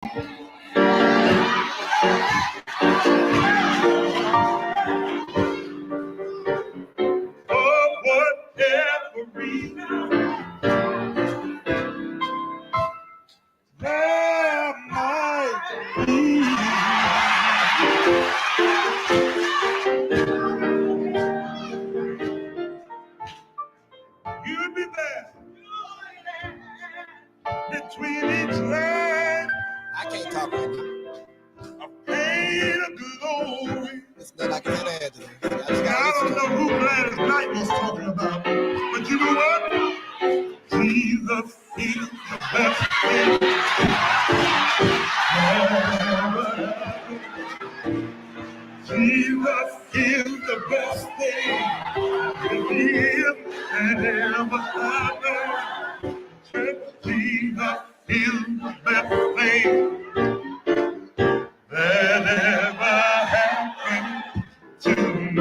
whatever reason there might be. You'd be there between each line. I can't talk right now. A pain of glory. It's not like I said today. I just Now, I gotta don't listen know who Gladys Knight was talking about, but you know what? Jesus is the best thing ever. Jesus is the best thing that is and ever happened. Jesus is the best thing that ever happened to me.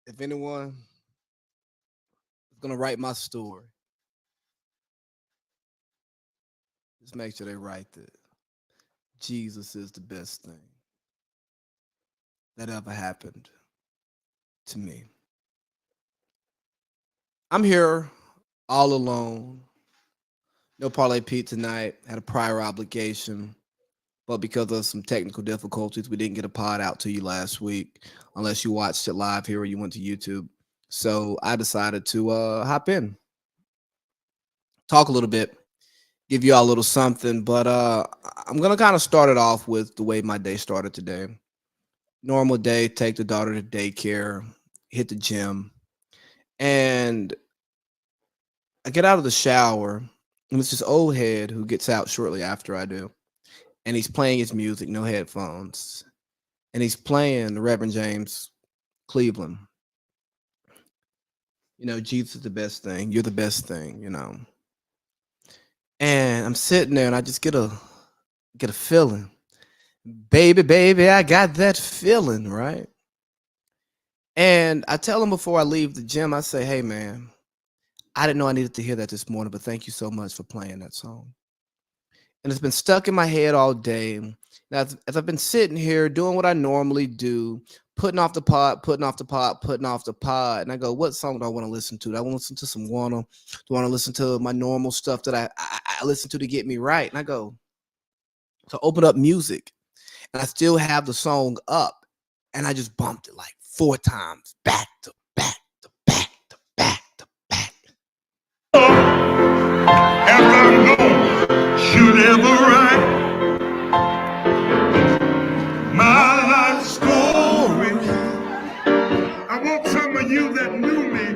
If anyone is gonna write my story, just make sure they write that Jesus is the best thing that ever happened to me. I'm here all alone. No Parlay Pete tonight. Had a prior obligation, but because of some technical difficulties, we didn't get a pod out to you last week, unless you watched it live here or you went to YouTube. So I decided to hop in, talk a little bit, give you all a little something. But I'm gonna kind of start it off with the way my day started today. Normal day, take the daughter to daycare, hit the gym, and I get out of the shower, and it's this old head who gets out shortly after I do. And he's playing his music, no headphones. And he's playing the Reverend James Cleveland. You know, Jesus is the best thing. You're the best thing, you know. And I'm sitting there and I just get a feeling. Baby, baby, I got that feeling, right? And I tell him before I leave the gym, I say, hey man, I didn't know I needed to hear that this morning, but thank you so much for playing that song. And it's been stuck in my head all day. Now, as I've been sitting here doing what I normally do, putting off the pod, putting off the pod, putting off the pod, and I go, what song do I want to listen to? Do I want to listen to some Warner? Do I want to listen to my normal stuff that I listen to get me right? And I go to open up music, and I still have the song up, and I just bumped it like 4 times, back to back to back to back to back. After I'm gone, should ever write my life story. I want some of you that knew me.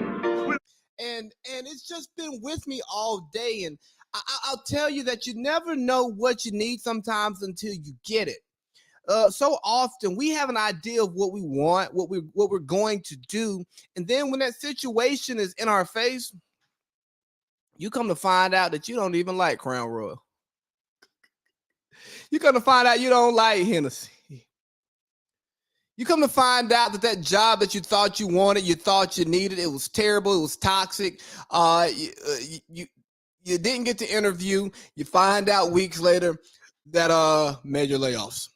And it's just been with me all day. And I'll tell you that you never know what you need sometimes until you get it. So often we have an idea of what we want, what we're going to do, and then when that situation is in our face, you come to find out that you don't even like Crown Royal. You come to find out you don't like Hennessy. You come to find out that that job that you thought you wanted, you thought you needed, it was terrible, it was toxic. You didn't get the interview. You find out weeks later that major layoffs.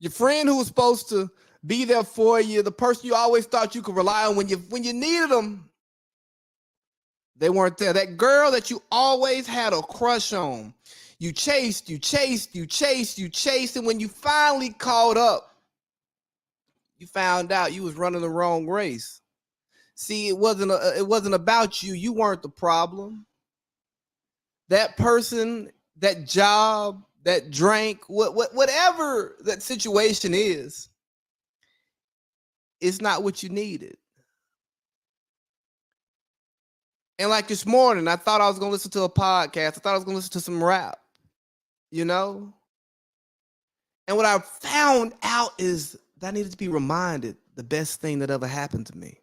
Your friend who was supposed to be there for you, the person you always thought you could rely on when you needed them, they weren't there. That girl that you always had a crush on, you chased, and when you finally caught up, you found out you was running the wrong race. See, it wasn't about you. You weren't the problem. That person, that job, that drink, whatever that situation is, it's not what you needed. And like this morning, I thought I was going to listen to a podcast. I thought I was going to listen to some rap, you know? And what I found out is that I needed to be reminded the best thing that ever happened to me.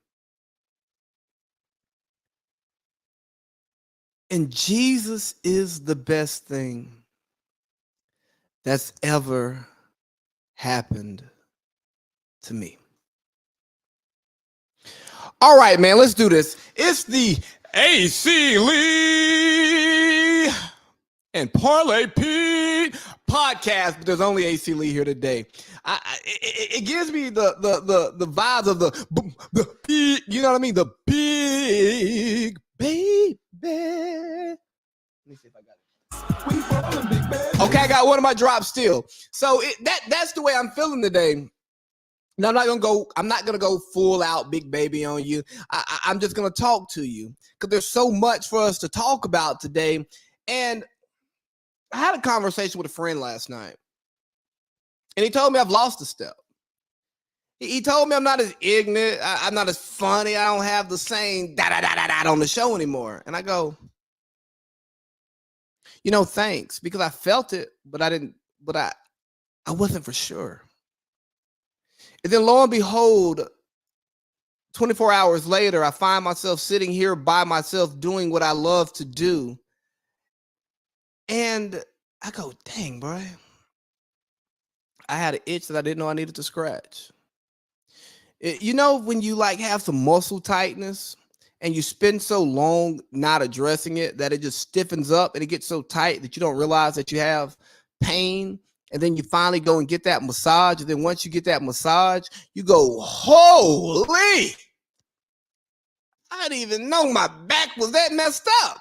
And Jesus is the best thing that's ever happened to me. All right, man, let's do this. It's the AC Lee and Parlay Pete podcast, but there's only AC Lee here today. It gives me the vibes of the big, you know what I mean? The big baby. Let me see if I got it. Okay, I got one of my drops still. So that's the way I'm feeling today. Now I'm not gonna go full out big baby on you. I'm just gonna talk to you because there's so much for us to talk about today. And I had a conversation with a friend last night, and he told me I've lost a step. He told me I'm not as ignorant, I'm not as funny, I don't have the same da on the show anymore. And I go, thanks, because I felt it, but I wasn't for sure. And then lo and behold, 24 hours later, I find myself sitting here by myself doing what I love to do. And I go, dang, bro. I had an itch that I didn't know I needed to scratch. When you have some muscle tightness and you spend so long not addressing it that it just stiffens up and it gets so tight that you don't realize that you have pain. And then you finally go and get that massage. And then once you get that massage, you go, holy, I didn't even know my back was that messed up.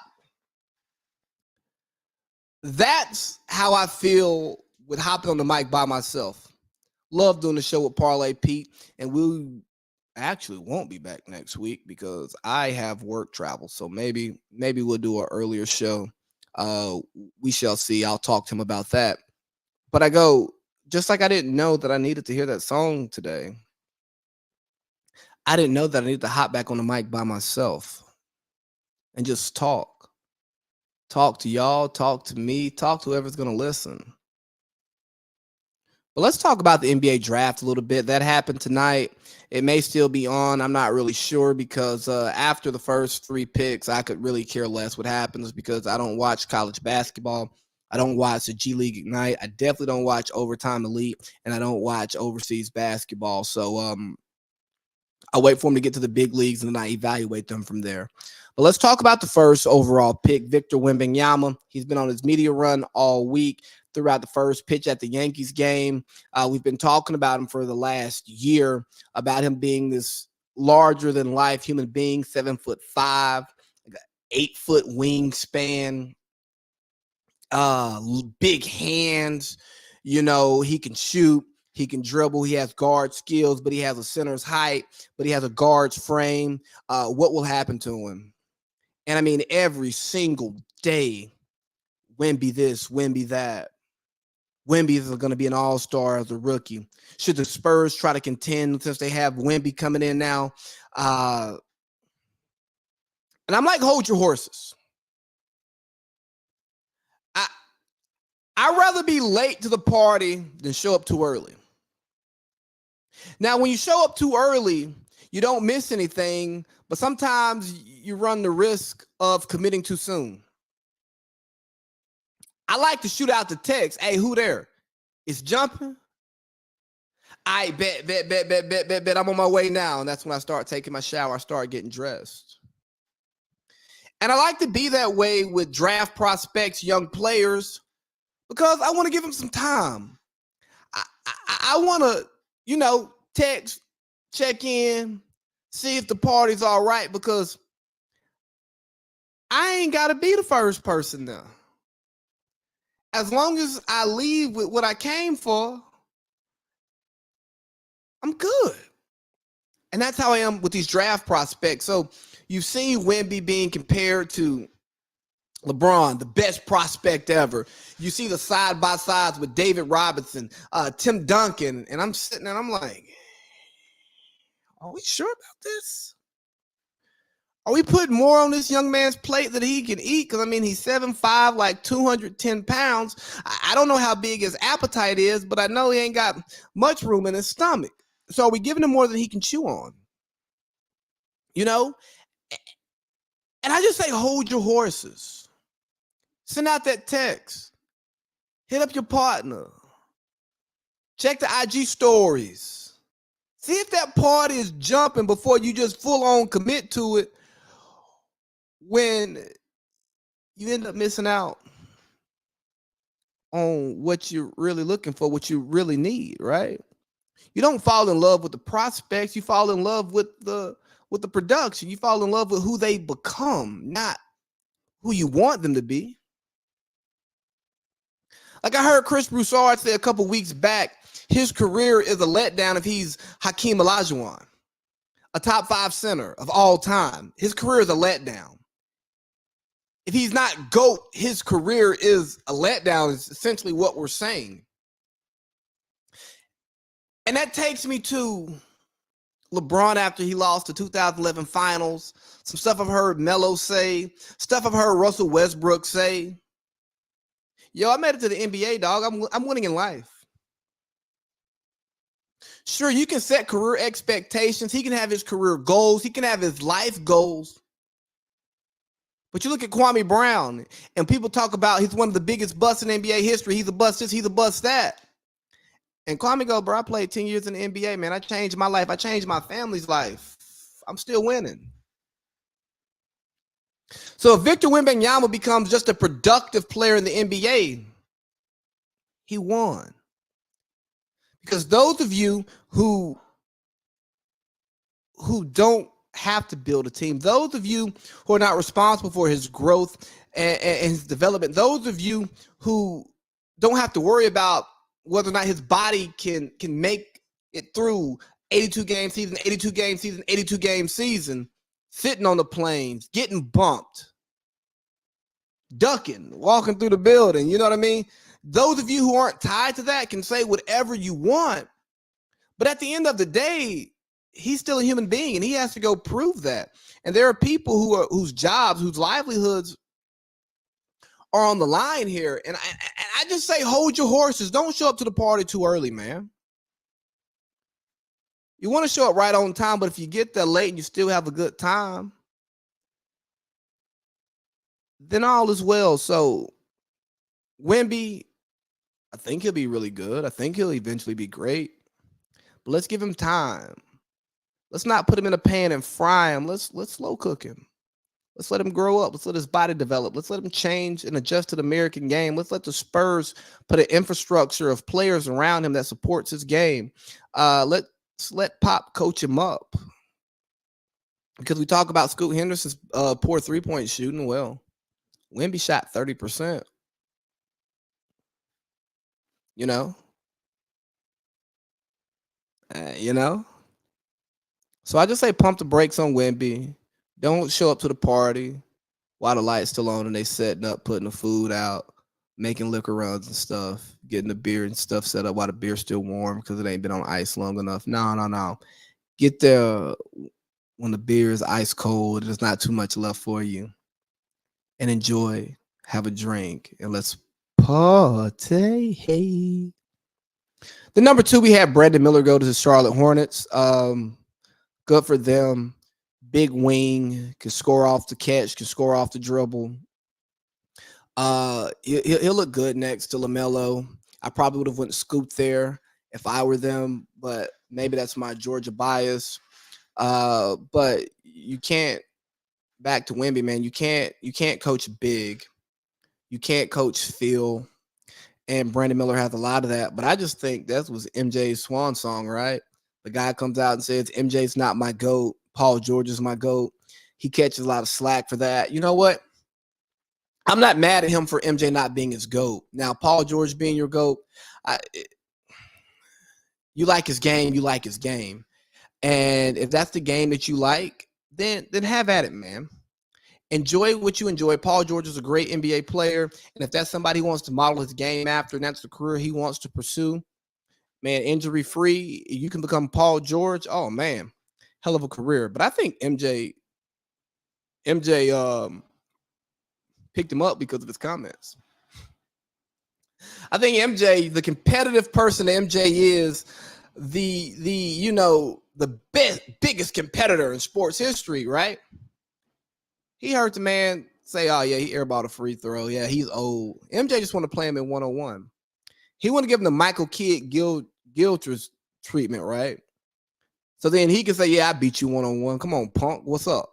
That's how I feel with hopping on the mic by myself. Love doing the show with Parlay Pete. And we actually won't be back next week because I have work travel. So maybe we'll do an earlier show. We shall see. I'll talk to him about that. But I go, just like I didn't know that I needed to hear that song today, I didn't know that I needed to hop back on the mic by myself and just talk. Talk to y'all, talk to me, talk to whoever's going to listen. But let's talk about the NBA draft a little bit. That happened tonight. It may still be on. I'm not really sure because after the first 3 picks, I could really care less what happens because I don't watch college basketball. I don't watch the G League Ignite. I definitely don't watch Overtime Elite, and I don't watch overseas basketball. So I wait for them to get to the big leagues, and then I evaluate them from there. But let's talk about the first overall pick, Victor Wembanyama. He's been on his media run all week throughout the first pitch at the Yankees game. We've been talking about him for the last year, about him being this larger-than-life human being, 7'5", like an 8-foot wingspan. Big hands, he can shoot, he can dribble, he has guard skills, but he has a center's height, but he has a guard's frame. What will happen to him? And I mean, every single day, Wemby this, Wemby that. Wemby is going to be an all-star as a rookie. Should the Spurs try to contend since they have Wemby coming in now? And I'm like, hold your horses. I'd rather be late to the party than show up too early. Now, when you show up too early, you don't miss anything, but sometimes you run the risk of committing too soon. I like to shoot out the text. Hey, who there? It's jumping. I bet. I'm on my way now. And that's when I start taking my shower. I start getting dressed. And I like to be that way with draft prospects, young players, because I want to give them some time. I want to, text, check in, see if the party's all right, because I ain't got to be the first person there. As long as I leave with what I came for, I'm good. And that's how I am with these draft prospects. So you've seen Wemby being compared to LeBron, the best prospect ever. You see the side-by-sides with David Robinson, Tim Duncan, and I'm sitting there and I'm like, are we sure about this? Are we putting more on this young man's plate that he can eat? Because, I mean, he's 7'5", like 210 pounds. I don't know how big his appetite is, but I know he ain't got much room in his stomach. So are we giving him more than he can chew on? And I just say, hold your horses. Send out that text. Hit up your partner. Check the IG stories. See if that party is jumping before you just full on commit to it, when you end up missing out on what you're really looking for, what you really need, right? You don't fall in love with the prospects, you fall in love with the production. You fall in love with who they become, not who you want them to be. Like I heard Chris Broussard say a couple weeks back, his career is a letdown if he's Hakeem Olajuwon, a top 5 center of all time. His career is a letdown. If he's not GOAT, his career is a letdown, is essentially what we're saying. And that takes me to LeBron after he lost the 2011 finals. Some stuff I've heard Melo say, stuff I've heard Russell Westbrook say. Yo, I made it to the NBA, dog. I'm winning in life. Sure, you can set career expectations. He can have his career goals. He can have his life goals. But you look at Kwame Brown, and people talk about he's one of the biggest busts in NBA history. He's a bust this, he's a bust that. And Kwame goes, bro, I played 10 years in the NBA, man. I changed my life. I changed my family's life. I'm still winning. So if Victor Wembanyama becomes just a productive player in the NBA, he won. Because those of you who don't have to build a team, those of you who are not responsible for his growth and his development, those of you who don't have to worry about whether or not his body can make it through 82 game season, 82 game season, 82 game season, sitting on the planes, getting bumped, ducking, walking through the building, you know what I mean? Those of you who aren't tied to that can say whatever you want, but at the end of the day, he's still a human being, and he has to go prove that. And there are people whose jobs, whose livelihoods are on the line here. And I just say, hold your horses. Don't show up to the party too early, man. You want to show up right on time, but if you get there late and you still have a good time, then all is well. So Wemby, I think he'll be really good. I think he'll eventually be great. But let's give him time. Let's not put him in a pan and fry him. Let's slow cook him. Let's let him grow up. Let's let his body develop. Let's let him change and adjust to the American game. Let's let the Spurs put an infrastructure of players around him that supports his game. Let's let Pop coach him up. Because we talk about Scoot Henderson's poor three-point shooting. Well, Wemby shot 30%. You know? So I just say pump the brakes on Wemby. Don't show up to the party while the light's still on and they setting up, putting the food out, making liquor runs and stuff, getting the beer and stuff set up while the beer's still warm because it ain't been on ice long enough. No. Get there when the beer is ice cold. There's not too much left for you. And enjoy, have a drink, and let's party. Hey. The number 2, we had Brandon Miller go to the Charlotte Hornets. Good for them. Big wing, can score off the catch, can score off the dribble. He'll look good next to LaMelo. I probably would have went Scoop there if I were them, but maybe that's my Georgia bias. But you can't, back to Wemby, man, you can't coach big. You can't coach Phil. And Brandon Miller has a lot of that. But I just think that was MJ's swan song, right? The guy comes out and says, MJ's not my GOAT. Paul George is my GOAT. He catches a lot of slack for that. You know what? I'm not mad at him for MJ not being his GOAT. Now, Paul George being your GOAT, you like his game, you like his game. And if that's the game that you like, then have at it, man. Enjoy what you enjoy. Paul George is a great NBA player. And if that's somebody who wants to model his game after, and that's the career he wants to pursue, man, injury-free, you can become Paul George. Oh, man, hell of a career. But I think MJ picked him up because of his comments. I think MJ, the competitive person MJ is, the biggest competitor in sports history, right? He heard the man say, oh, yeah, he airballed a free throw. Yeah, he's old. MJ just want to play him in one-on-one. He want to give him the Michael Kidd Gildress treatment, right? So then he can say, yeah, I beat you one-on-one. Come on, punk. What's up?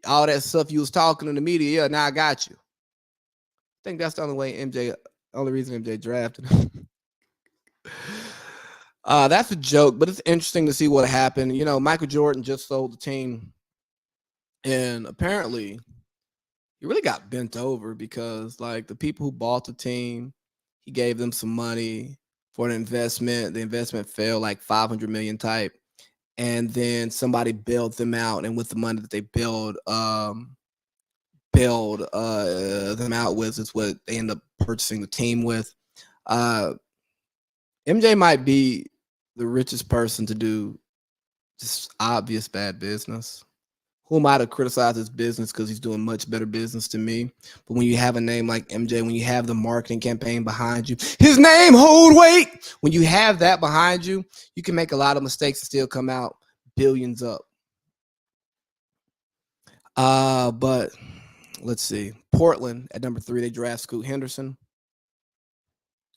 All that stuff you was talking in the media, yeah, now I got you. I think that's the only reason MJ drafted him. That's a joke, but it's interesting to see what happened. You know, Michael Jordan just sold the team, and apparently he really got bent over because, like, the people who bought the team, he gave them some money for an investment. The investment failed, like 500 million type, and then somebody bailed them out, and with the money that they bailed them out with is what they end up purchasing the team with. MJ might be the richest person to do just obvious bad business. Who am I to criticize his business because he's doing much better business to me? But when you have a name like MJ, when you have the marketing campaign behind you, his name hold weight. When you have that behind you, you can make a lot of mistakes and still come out billions up. But let's see. Portland at number 3, they draft Scoot Henderson.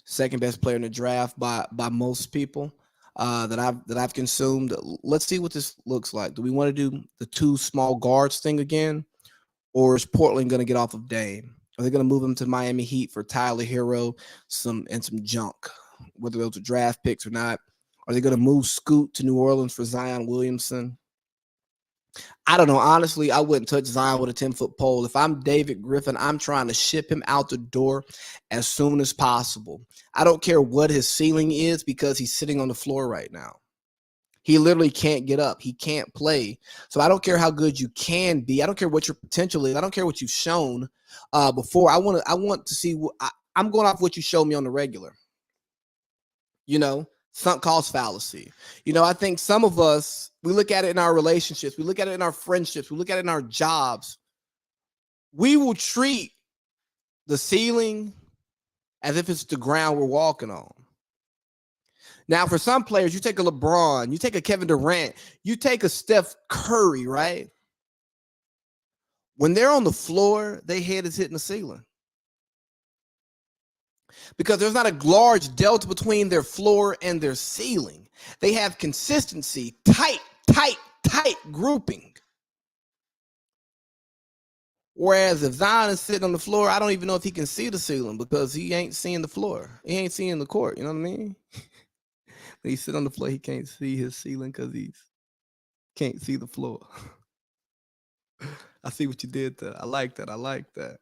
Second best player in the draft by most people that I've consumed. Let's see what this looks like. Do we want to do the 2 small guards thing again, or is Portland going to get off of Dame? Are they going to move him to Miami Heat for Tyler Hero, some junk, whether those are draft picks or not? Are they going to move Scoot to New Orleans for Zion Williamson? I don't know. Honestly, I wouldn't touch Zion with a 10-foot pole. If I'm David Griffin, I'm trying to ship him out the door as soon as possible. I don't care what his ceiling is because he's sitting on the floor right now. He literally can't get up. He can't play. So I don't care how good you can be. I don't care what your potential is. I don't care what you've shown before. I want to see. I'm going off what you showed me on the regular. You know, sunk cost fallacy. You know, I think some of us, we look at it in our relationships, we look at it in our friendships, we look at it in our jobs. We will treat the ceiling as if it's the ground we're walking on. Now, for some players, you take a LeBron, you take a Kevin Durant, you take a Steph Curry, right? When they're on the floor, their head is hitting the ceiling. Because there's not a large delta between their floor and their ceiling. They have consistency, tight grouping. Whereas if Zion is sitting on the floor, I don't even know if he can see the ceiling because he ain't seeing the floor. He ain't seeing the court. You know what I mean? When he sit on the floor, he can't see his ceiling because he can't see the floor. I see what you did there. I like that.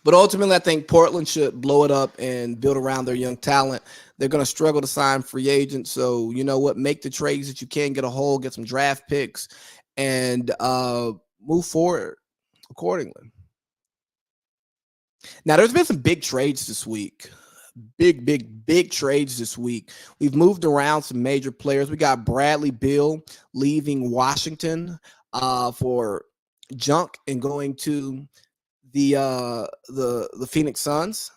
But ultimately, I think Portland should blow it up and build around their young talent. They're going to struggle to sign free agents. So, you know what? Make the trades that you can, get a hold, get some draft picks, and move forward accordingly. Now, there's been some big trades this week. Big trades this week. We've moved around some major players. We got Bradley Beal leaving Washington for junk and going to the Phoenix Suns.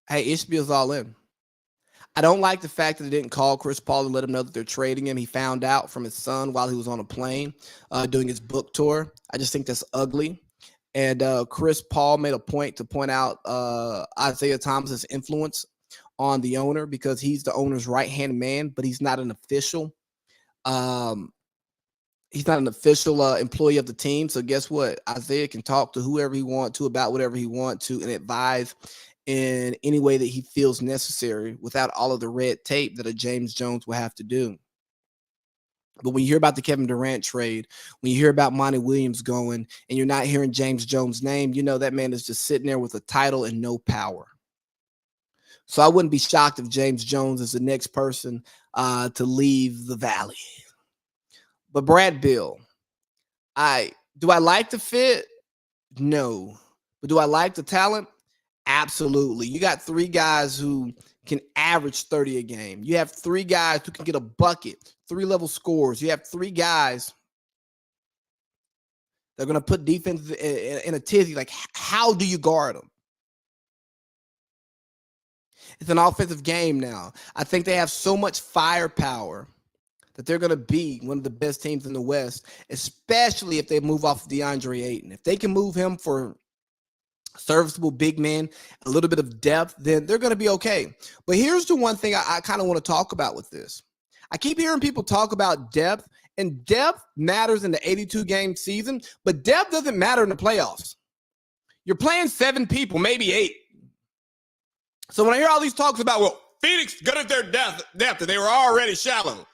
Hey, Ishbill's all in. I don't like the fact that they didn't call Chris Paul and let him know that they're trading him. He found out from his son while he was on a plane doing his book tour. I just think that's ugly. And Chris Paul made a point to point out Isaiah Thomas's influence on the owner because he's the owner's right-hand man, but he's not an official. He's not an official employee of the team. So guess what? Isaiah can talk to whoever he wants to about whatever he wants to and advise in any way that he feels necessary without all of the red tape that a James Jones will have to do. But when you hear about the Kevin Durant trade, when you hear about Monty Williams going and you're not hearing James Jones' name, you know that man is just sitting there with a title and no power. So I wouldn't be shocked if James Jones is the next person to leave the Valley. But Brad Beal, do I like the fit? No. But do I like the talent? Absolutely. You got 3 guys who can average 30 a game. You have 3 guys who can get a bucket, 3-level scores. You have 3 guys that are going to put defense in a tizzy. Like, how do you guard them? It's an offensive game now. I think they have so much firepower that they're going to be one of the best teams in the West, especially if they move off of DeAndre Ayton. If they can move him for serviceable big men, a little bit of depth, then they're going to be okay. But here's the one thing I kind of want to talk about with this. I keep hearing people talk about depth, and depth matters in the 82-game season, but depth doesn't matter in the playoffs. You're playing 7 people, maybe 8. So when I hear all these talks about, well, Phoenix good at their depth, and they were already shallow.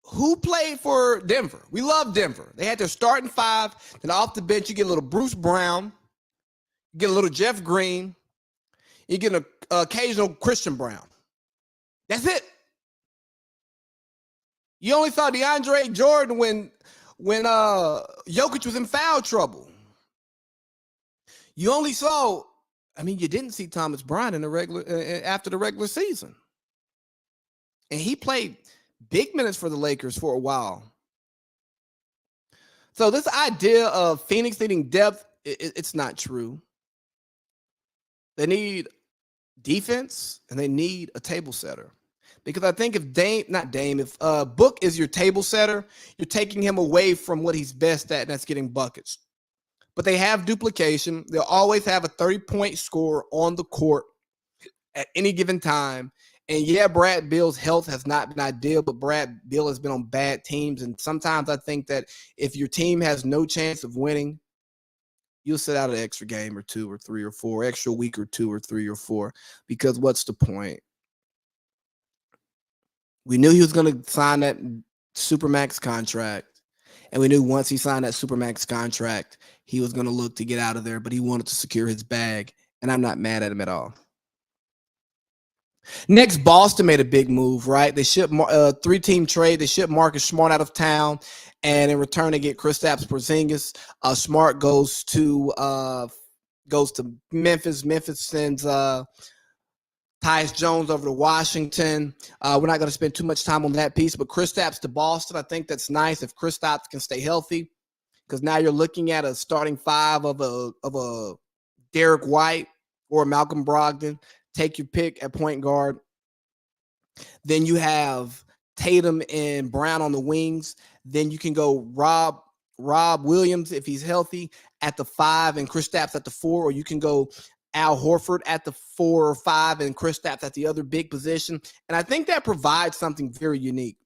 Who played for Denver? We love Denver. They had their starting 5. Then off the bench, you get a little Bruce Brown. You get a little Jeff Green. You get an occasional Christian Brown. That's it. You only saw DeAndre Jordan when Jokic was in foul trouble. You only saw, you didn't see Thomas Bryant in the after the regular season. And he played big minutes for the Lakers for a while. So this idea of Phoenix needing depth, it's not true. They need defense and they need a table setter. Because I think if Book is your table setter, you're taking him away from what he's best at, and that's getting buckets. But they have duplication. They'll always have a 30-point scorer on the court at any given time. And yeah, Brad Beal's health has not been ideal, but Brad Beal has been on bad teams. And sometimes I think that if your team has no chance of winning, you'll sit out an extra game or 2 or 3 or 4, extra week or 2 or 3 or 4, because what's the point? We knew he was going to sign that Supermax contract, and we knew once he signed that Supermax contract, he was going to look to get out of there, but he wanted to secure his bag, and I'm not mad at him at all. Next, Boston made a big move, right? They shipped a 3-team trade. They shipped Marcus Smart out of town, and in return, they get Kristaps Porzingis. Smart goes to Memphis. Memphis sends Tyus Jones over to Washington. We're not going to spend too much time on that piece, but Kristaps to Boston, I think that's nice if Kristaps can stay healthy, because now you're looking at a starting 5 of a Derek White or Malcolm Brogdon. Take your pick at point guard. Then you have Tatum and Brown on the wings. Then you can go Rob Williams, if he's healthy, at the 5 and Kristaps at the 4, or you can go Al Horford at the 4 or 5 and Kristaps at the other big position. And I think that provides something very unique.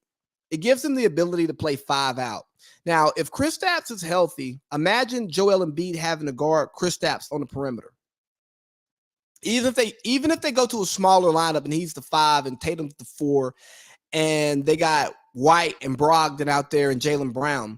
It gives him the ability to play 5 out. Now, if Kristaps is healthy, imagine Joel Embiid having to guard Kristaps on the perimeter. Even if they go to a smaller lineup and he's the 5 and Tatum's the 4, and they got White and Brogdon out there and Jaylen Brown,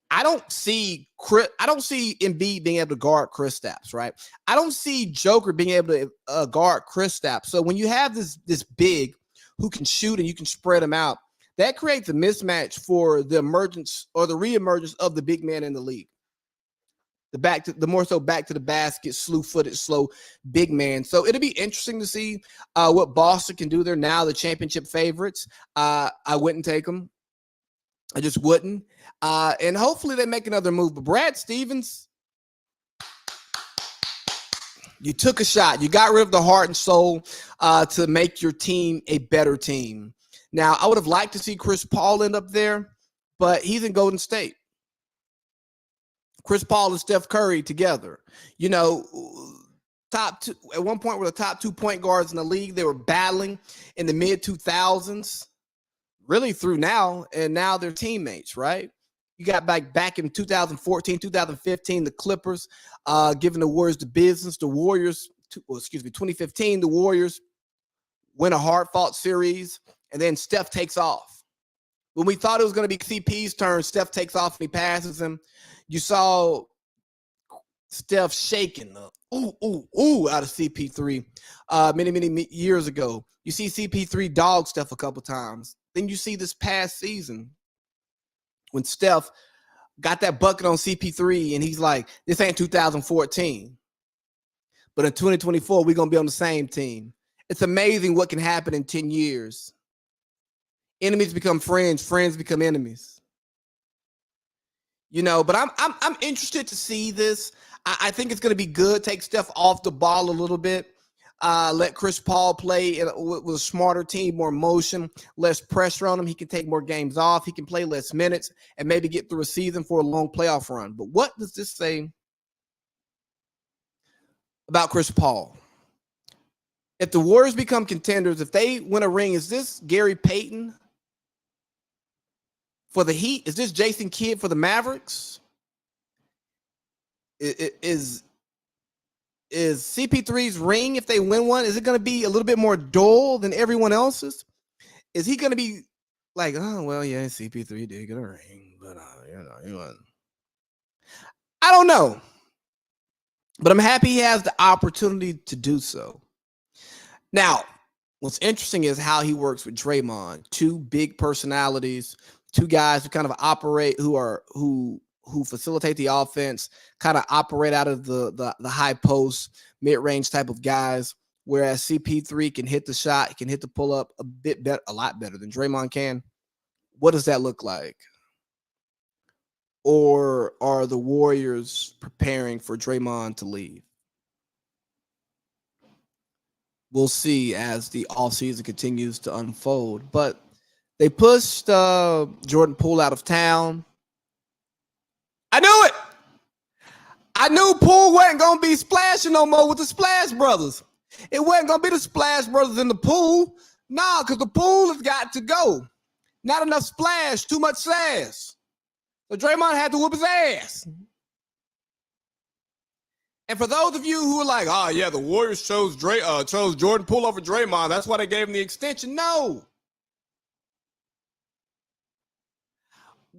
I don't see Embiid being able to guard Kristaps, right? I don't see Joker being able to guard Kristaps. So when you have this big who can shoot and you can spread them out, that creates a mismatch for the emergence or the reemergence of the big man in the league. The more so back to the basket, slew-footed, slow big man. So it'll be interesting to see what Boston can do. They're now the championship favorites. I wouldn't take them. I just wouldn't. And hopefully they make another move. But Brad Stevens, you took a shot. You got rid of the heart and soul to make your team a better team. Now, I would have liked to see Chris Paul end up there, but he's in Golden State. Chris Paul and Steph Curry together. Top 2 at one point were the top 2 point guards in the league. They were battling in the mid 2000s, really through now, and now they're teammates, right? You got back in 2014, 2015, the Clippers giving the Warriors the business. The Warriors, 2015, the Warriors win a hard-fought series, and then Steph takes off. When we thought it was going to be CP's turn, Steph takes off and he passes him. You saw Steph shaking the ooh out of CP3 many years ago. You see CP3 dog Steph a couple times. Then you see this past season when Steph got that bucket on CP3 and he's like, this ain't 2014. But in 2024, we're going to be on the same team. It's amazing what can happen in 10 years. Enemies become friends, friends become enemies. But I'm interested to see this. I think it's going to be good. Take Steph off the ball a little bit. Let Chris Paul play with a smarter team, more motion, less pressure on him. He can take more games off. He can play less minutes and maybe get through a season for a long playoff run. But what does this say about Chris Paul? If the Warriors become contenders, if they win a ring, is this Gary Payton for the Heat? Is this Jason Kidd for the Mavericks? Is CP3's ring, if they win one, is it going to be a little bit more dull than everyone else's? Is he going to be like, oh, well, yeah, CP3 did get a ring, but, he wasn't. I don't know. But I'm happy he has the opportunity to do so. Now, what's interesting is how he works with Draymond. Two big personalities, two guys who kind of operate, who facilitate the offense, kind of operate out of the high post, mid-range type of guys, whereas CP3 can hit the shot, can hit the pull-up a lot better than Draymond can. What does that look like? Or are the Warriors preparing for Draymond to leave? We'll see as the offseason continues to unfold. But they pushed Jordan Poole out of town. I knew it. I knew Poole wasn't going to be splashing no more with the Splash Brothers. It wasn't going to be the Splash Brothers in the pool. Nah, because the pool has got to go. Not enough splash, too much sass. So Draymond had to whoop his ass. And for those of you who are like, oh, yeah, the Warriors chose Jordan Poole over Draymond, that's why they gave him the extension. No.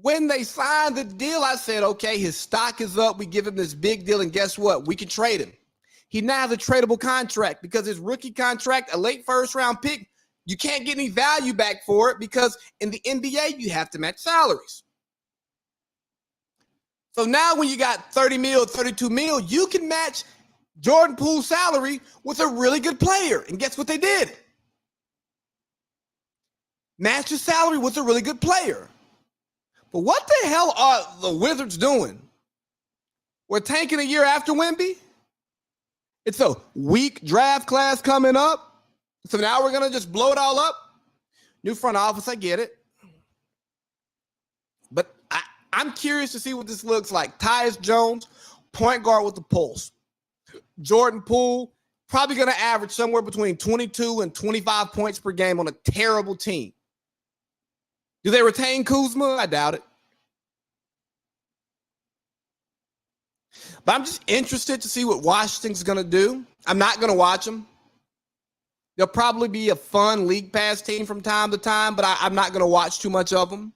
When they signed the deal, I said, okay, his stock is up. We give him this big deal, and guess what? We can trade him. He now has a tradable contract because his rookie contract, a late first-round pick, you can't get any value back for it because in the NBA, you have to match salaries. So now when you got 30 mil, 32 mil, you can match Jordan Poole's salary with a really good player. And guess what they did? Match his salary with a really good player. But what the hell are the Wizards doing? We're tanking a year after Wemby. It's a weak draft class coming up. So now we're going to just blow it all up. New front office, I get it. But I'm curious to see what this looks like. Tyus Jones, point guard with the pulse. Jordan Poole, probably going to average somewhere between 22 and 25 points per game on a terrible team. Do they retain Kuzma? I doubt it. But I'm just interested to see what Washington's going to do. I'm not going to watch them. They'll probably be a fun league pass team from time to time, but I'm not going to watch too much of them.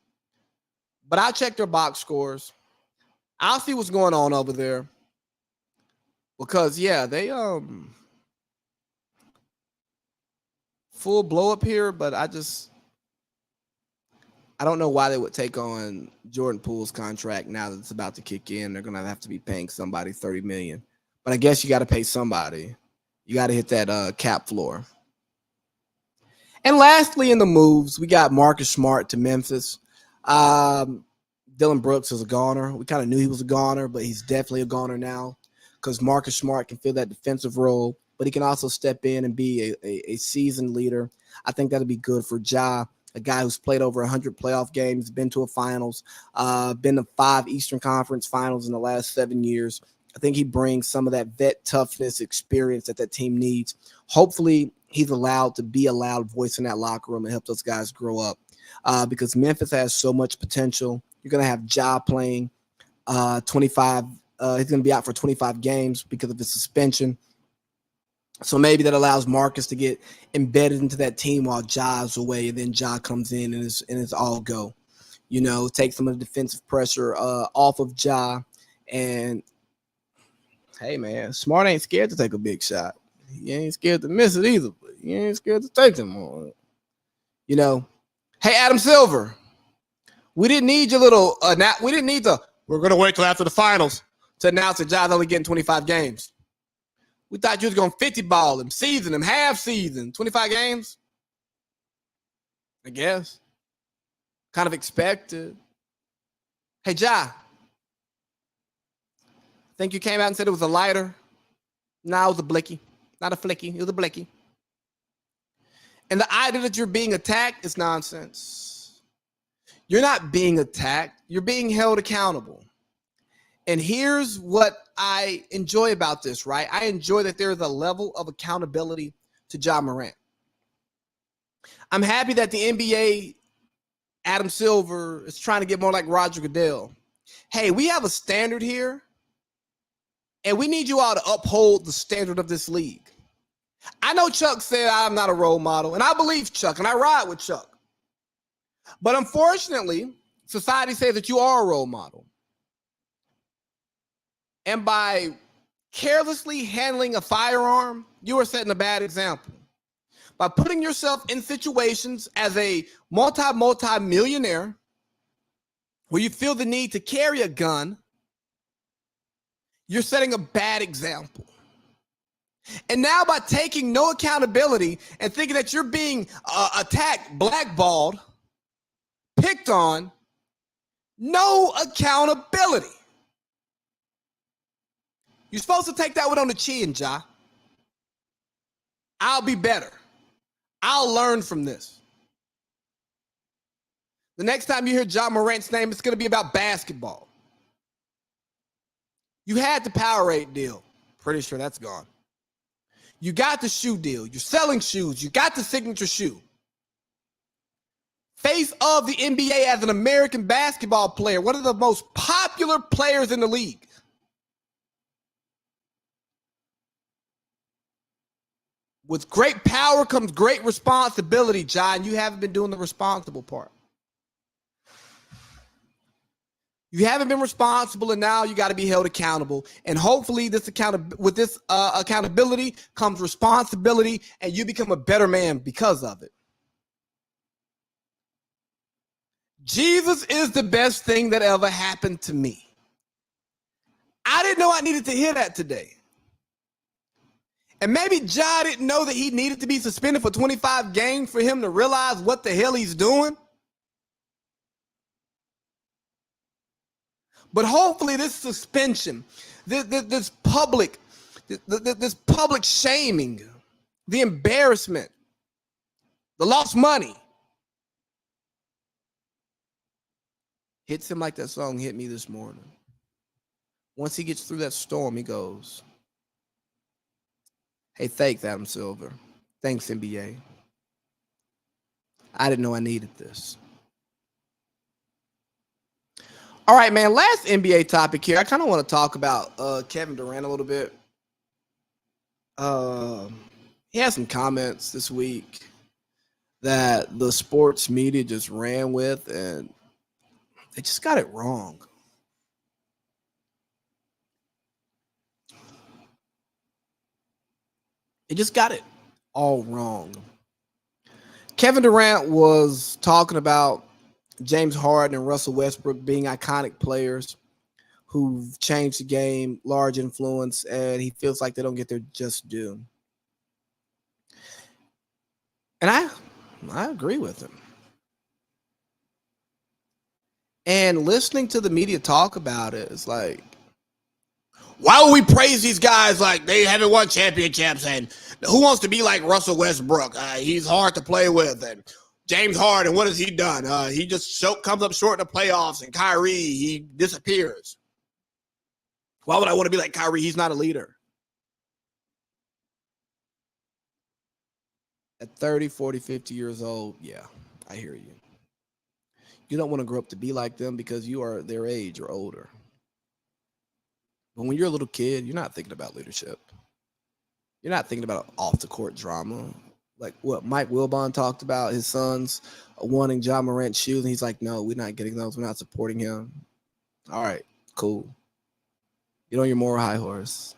But I'll check their box scores. I'll see what's going on over there. Because, yeah, they full blow up here, but I don't know why they would take on Jordan Poole's contract now that it's about to kick in. They're going to have to be paying somebody $30 million. But I guess you got to pay somebody. You got to hit that cap floor. And lastly, in the moves, we got Marcus Smart to Memphis. Dylan Brooks is a goner. We kind of knew he was a goner, but he's definitely a goner now because Marcus Smart can fill that defensive role, but he can also step in and be a seasoned leader. I think that'll be good for Ja, a guy who's played over 100 playoff games, been to a finals, been to 5 Eastern Conference finals in the last 7 years. I think he brings some of that vet toughness experience that team needs. Hopefully, he's allowed to be a loud voice in that locker room and help those guys grow up because Memphis has so much potential. You're going to have Ja playing 25. He's going to be out for 25 games because of his suspension. So maybe that allows Marcus to get embedded into that team while Ja's away, and then Ja comes in and it's all go. You know, take some of the defensive pressure off of Ja. And, hey, man, Smart ain't scared to take a big shot. He ain't scared to miss it either, but he ain't scared to take them on. You know, hey, Adam Silver, we didn't need your little we didn't need we're going to wait till after the finals to announce that Ja's only getting 25 games. We thought you was going to 50 ball him, season him, half season, 25 games. I guess. Kind of expected. Hey, Ja. Think you came out and said it was a lighter? Nah, it was a blicky. Not a flicky. It was a blicky. And the idea that you're being attacked is nonsense. You're not being attacked. You're being held accountable. And here's what I enjoy about this, right? I enjoy that there is a level of accountability to Ja Morant. I'm happy that the NBA, Adam Silver, is trying to get more like Roger Goodell. Hey, we have a standard here, and we need you all to uphold the standard of this league. I know Chuck said I'm not a role model, and I believe Chuck, and I ride with Chuck. But unfortunately, society says that you are a role model. And by carelessly handling a firearm, you are setting a bad example. By putting yourself in situations as a multi-millionaire where you feel the need to carry a gun, you're setting a bad example. And now by taking no accountability and thinking that you're being attacked, blackballed, picked on, no accountability. You're supposed to take that one on the chin, Ja. I'll be better. I'll learn from this. The next time you hear Ja Morant's name, it's going to be about basketball. You had the Powerade deal. Pretty sure that's gone. You got the shoe deal. You're selling shoes. You got the signature shoe. Face of the NBA as an American basketball player, one of the most popular players in the league. With great power comes great responsibility, John. You haven't been doing the responsible part. You haven't been responsible, and now you got to be held accountable. And hopefully, with this accountability comes responsibility, and you become a better man because of it. Jesus is the best thing that ever happened to me. I didn't know I needed to hear that today. And maybe Ja didn't know that he needed to be suspended for 25 games for him to realize what the hell he's doing. But hopefully this suspension, this public shaming, the embarrassment, the lost money, hits him like that song hit me this morning. Once he gets through that storm, he goes, hey, thanks, Adam Silver. Thanks, NBA. I didn't know I needed this. All right, man, last NBA topic here. I kind of want to talk about Kevin Durant a little bit. He had some comments this week that the sports media just ran with, and they just got it wrong. They just got it all wrong. Kevin Durant was talking about James Harden and Russell Westbrook being iconic players who've changed the game, large influence, and he feels like they don't get their just due. And I agree with him. And listening to the media talk about it, it's like, why would we praise these guys like they haven't won championships? And who wants to be like Russell Westbrook? He's hard to play with. And James Harden, what has he done? He just comes up short in the playoffs. And Kyrie, he disappears. Why would I want to be like Kyrie? He's not a leader. At 30, 40, 50 years old, yeah, I hear you. You don't want to grow up to be like them because you are their age or older. But when you're a little kid, you're not thinking about leadership. You're not thinking about off-the-court drama. Like what Mike Wilbon talked about, his sons wanting Ja Morant shoes, and he's like, no, we're not getting those. We're not supporting him. All right, cool. Get on your moral high horse.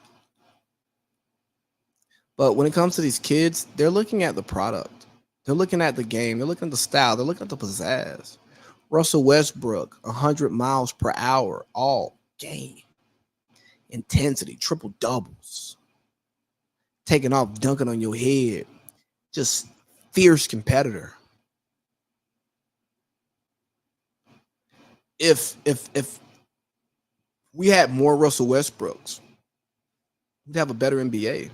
But when it comes to these kids, they're looking at the product. They're looking at the game. They're looking at the style. They're looking at the pizzazz. Russell Westbrook, 100 miles per hour, all game. Intensity, triple doubles. Taking off, dunking on your head. Just fierce competitor. If we had more Russell Westbrooks, we'd have a better NBA.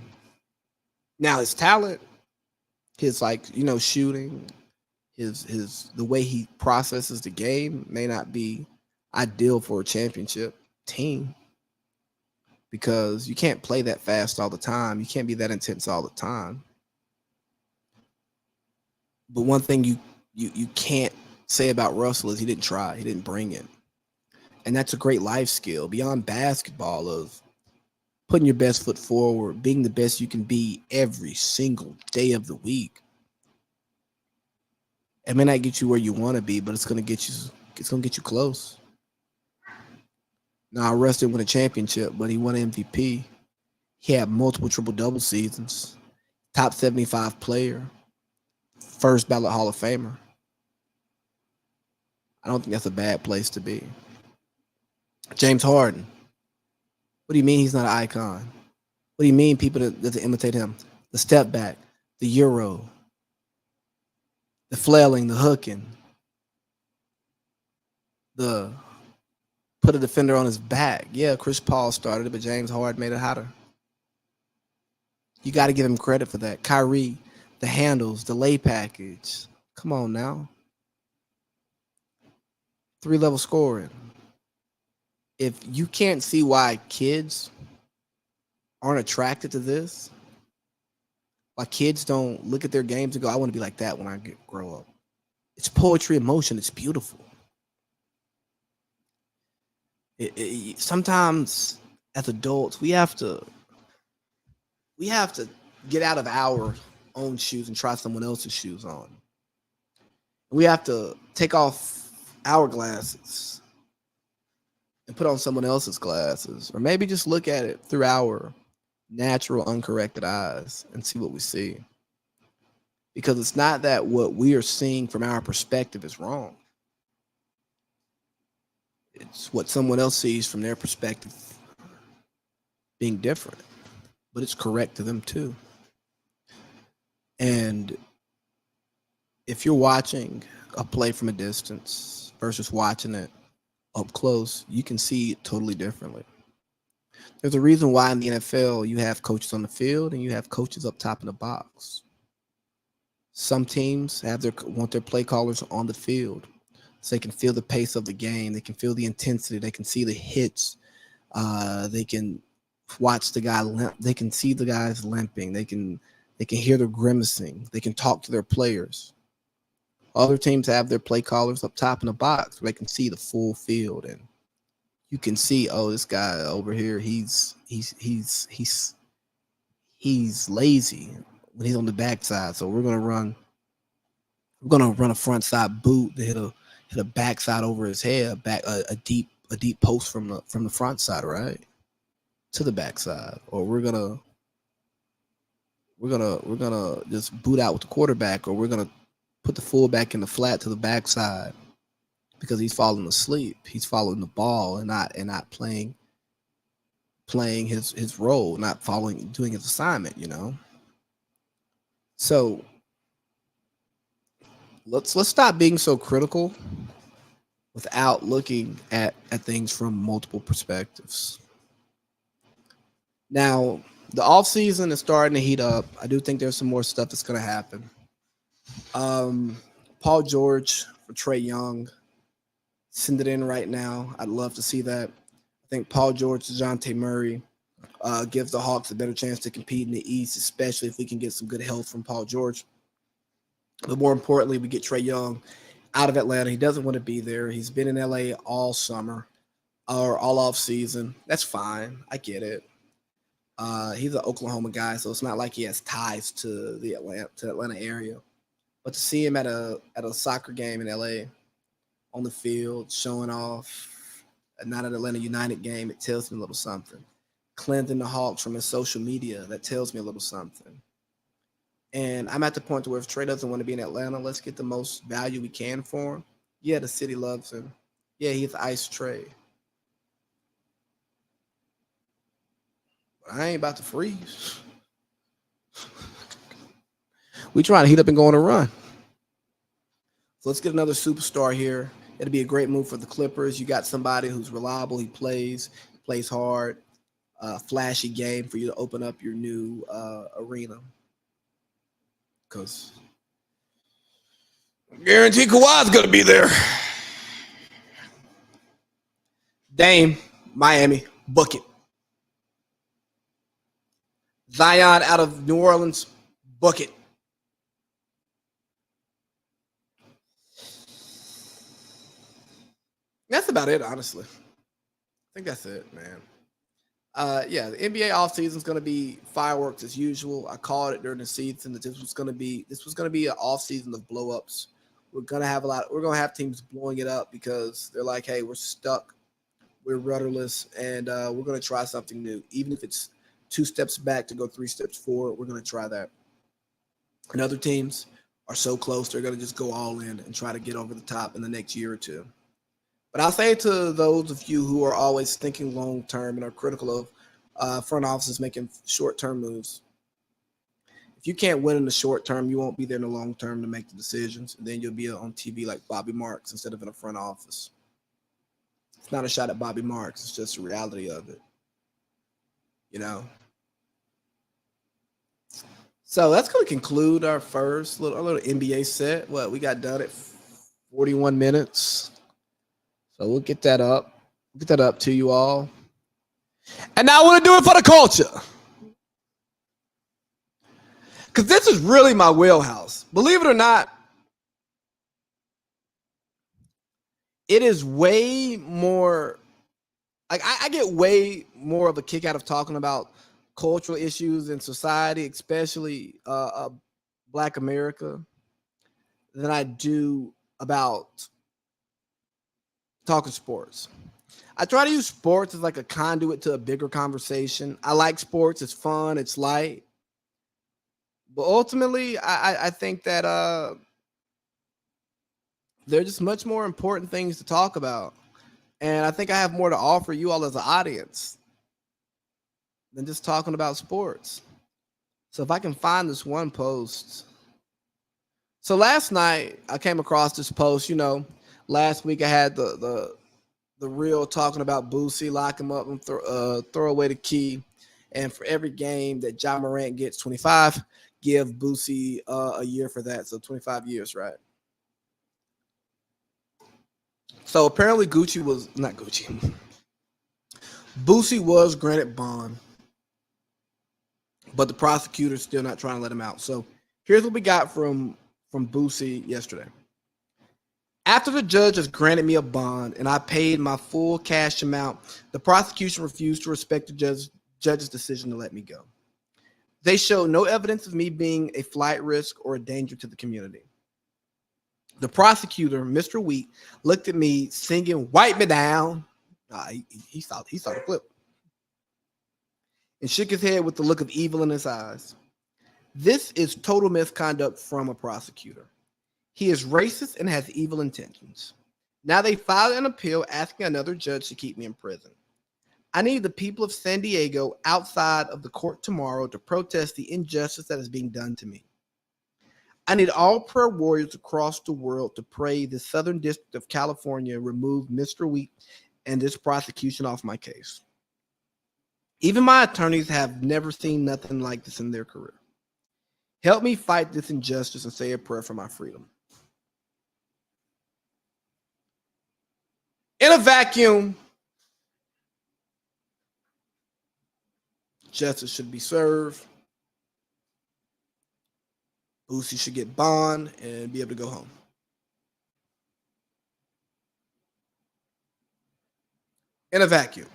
Now his talent, his shooting, his the way he processes the game may not be ideal for a championship team because you can't play that fast all the time. You can't be that intense all the time. But one thing you can't say about Russell is he didn't try. He didn't bring it. And that's a great life skill beyond basketball of putting your best foot forward, being the best you can be every single day of the week. It may not get you where you want to be, but it's gonna get you close. Now Russ didn't win a championship, but he won MVP. He had multiple triple double seasons, top 75 player, first ballot Hall of Famer. I don't think that's a bad place to be. James Harden. What do you mean he's not an icon? What do you mean people that imitate him? The step back, the Euro, the flailing, the hooking, the put a defender on his back. Yeah, Chris Paul started it, but James Harden made it hotter. You got to give him credit for that. Kyrie, the handles, the lay package. Come on now. 3-level scoring. If you can't see why kids aren't attracted to this, why kids don't look at their games and go, I want to be like that when I grow up. It's poetry in motion. It's beautiful. Sometimes as adults, we have to get out of our own shoes and try someone else's shoes on. We have to take off our glasses and put on someone else's glasses, or maybe just look at it through our natural, uncorrected eyes and see what we see. Because it's not that what we are seeing from our perspective is wrong. It's what someone else sees from their perspective being different, but it's correct to them too. And if you're watching a play from a distance versus watching it up close, you can see it totally differently. There's a reason why in the NFL you have coaches on the field and you have coaches up top in the box. Some teams want their play callers on the field so they can feel the pace of the game. They can feel the intensity. They can see the hits. They can watch the guy limp. They can see the guys limping. They can hear the grimacing. They can talk to their players. Other teams have their play callers up top in the box where they can see the full field, and you can see, oh, this guy over here, he's lazy when he's on the backside. So we're gonna run a front side boot to hit a backside over his head, a deep post from the front side, right, to the backside, or we're gonna just boot out with the quarterback, or we're gonna put the fullback in the flat to the backside because he's falling asleep. He's following the ball and not playing his role, not doing his assignment, you know. So let's stop being so critical without looking at things from multiple perspectives. Now, the offseason is starting to heat up. I do think there's some more stuff that's going to happen. Paul George for Trae Young. Send it in right now. I'd love to see that. I think Paul George, DeJounte Murray gives the Hawks a better chance to compete in the East, especially if we can get some good health from Paul George. But more importantly, we get Trae Young out of Atlanta. He doesn't want to be there. He's been in LA all summer or all off season. That's fine. I get it. He's an Oklahoma guy, so it's not like he has ties to the Atlanta area. But to see him at a soccer game in LA on the field, showing off, not an Atlanta United game, it tells me a little something. Cleansing the Hawks from his social media, that tells me a little something. And I'm at the point where if Trae doesn't want to be in Atlanta, let's get the most value we can for him. Yeah, the city loves him. Yeah, he's ice Trae. But I ain't about to freeze. We trying to heat up and go on a run. So let's get another superstar here. It'll be a great move for the Clippers. You got somebody who's reliable. He plays hard, flashy game for you to open up your new arena. because I guarantee Kawhi's going to be there. Dame, Miami, book it. Zion out of New Orleans, book it. That's about it, honestly. I think that's it, man. Yeah, the NBA offseason is going to be fireworks as usual. I called it during the season that this was going to be an offseason of blowups. We're going to have teams blowing it up because they're like, hey, we're stuck, we're rudderless, and we're going to try something new. Even if it's 2 steps back to go 3 steps forward, we're going to try that. And other teams are so close, they're going to just go all in and try to get over the top in the next year or two. But I'll say to those of you who are always thinking long-term and are critical of front offices making short-term moves, if you can't win in the short term, you won't be there in the long term to make the decisions. And then you'll be on TV like Bobby Marks instead of in a front office. It's not a shot at Bobby Marks. It's just the reality of it. You know? So that's going to conclude our first little NBA set. What we got done at 41 minutes. So we'll get that up. Get that up to you all. And now I want to do it for the culture. Because this is really my wheelhouse. Believe it or not, it is way more, like I get way more of a kick out of talking about cultural issues in society, especially Black America, than I do about talking sports. I try to use sports as like a conduit to a bigger conversation. I like sports. It's fun. It's light. But ultimately, I think that there are just much more important things to talk about. And I think I have more to offer you all as an audience than just talking about sports. So if I can find this one post. So last night, I came across this post. You know, last week I had the reel talking about Boosie, lock him up and throw away the key. And for every game that Ja Morant gets 25, give Boosie a year for that. So 25 years, right? So apparently Boosie was granted bond, but the prosecutor's still not trying to let him out. So here's what we got from Boosie yesterday. After the judge has granted me a bond and I paid my full cash amount, the prosecution refused to respect the judge's decision to let me go. They showed no evidence of me being a flight risk or a danger to the community. The prosecutor, Mr. Wheat, looked at me singing "Wipe Me Down." He saw the clip and shook his head with the look of evil in his eyes. This is total misconduct from a prosecutor. He is racist and has evil intentions. Now they filed an appeal asking another judge to keep me in prison. I need the people of San Diego outside of the court tomorrow to protest the injustice that is being done to me. I need all prayer warriors across the world to pray the Southern District of California remove Mr. Wheat and this prosecution off my case. Even my attorneys have never seen nothing like this in their career. Help me fight this injustice and say a prayer for my freedom. In a vacuum, justice should be served. Boosie should get bond and be able to go home. In a vacuum.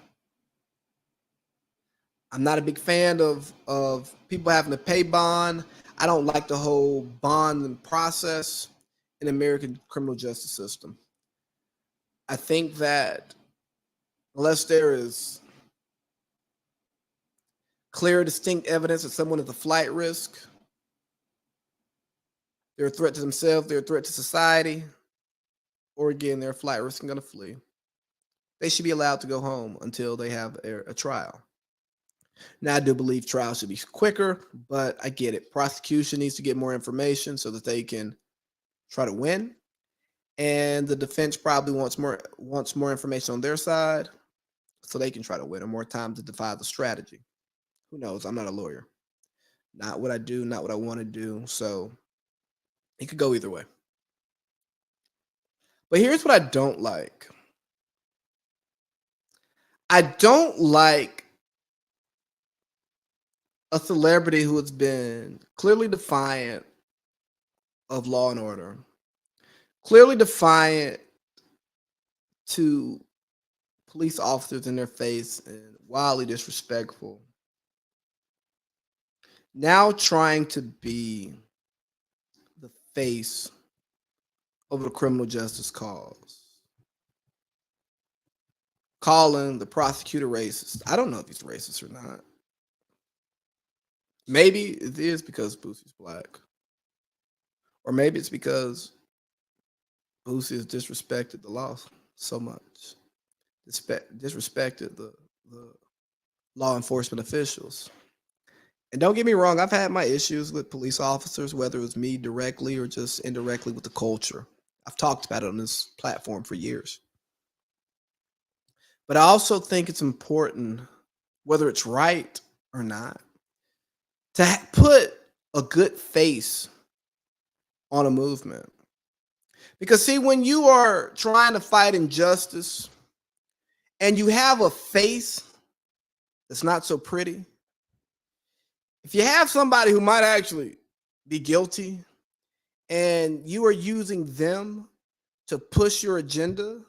I'm not a big fan of people having to pay bond. I don't like the whole bond process in the American criminal justice system. I think that unless there is clear, distinct evidence that someone is a flight risk, they're a threat to themselves, they're a threat to society, or again, they're a flight risk and going to flee, they should be allowed to go home until they have a trial. Now, I do believe trials should be quicker, but I get it. Prosecution needs to get more information so that they can try to win. And the defense probably wants more information on their side so they can try to win, or more time to defy the strategy. Who knows? I'm not a lawyer. Not what I do, not what I want to do. So it could go either way. But here's what I don't like. I don't like a celebrity who has been clearly defiant of law and order, clearly defiant to police officers in their face and wildly disrespectful, now trying to be the face of the criminal justice cause, calling the prosecutor racist. I don't know if he's racist or not. Maybe it is because Boosie's black. Or maybe it's because Boosie has disrespected the law so much. Disrespected the law enforcement officials. And don't get me wrong, I've had my issues with police officers, whether it was me directly or just indirectly with the culture. I've talked about it on this platform for years. But I also think it's important, whether it's right or not, to put a good face on a movement. Because, see, when you are trying to fight injustice and you have a face that's not so pretty, if you have somebody who might actually be guilty and you are using them to push your agenda,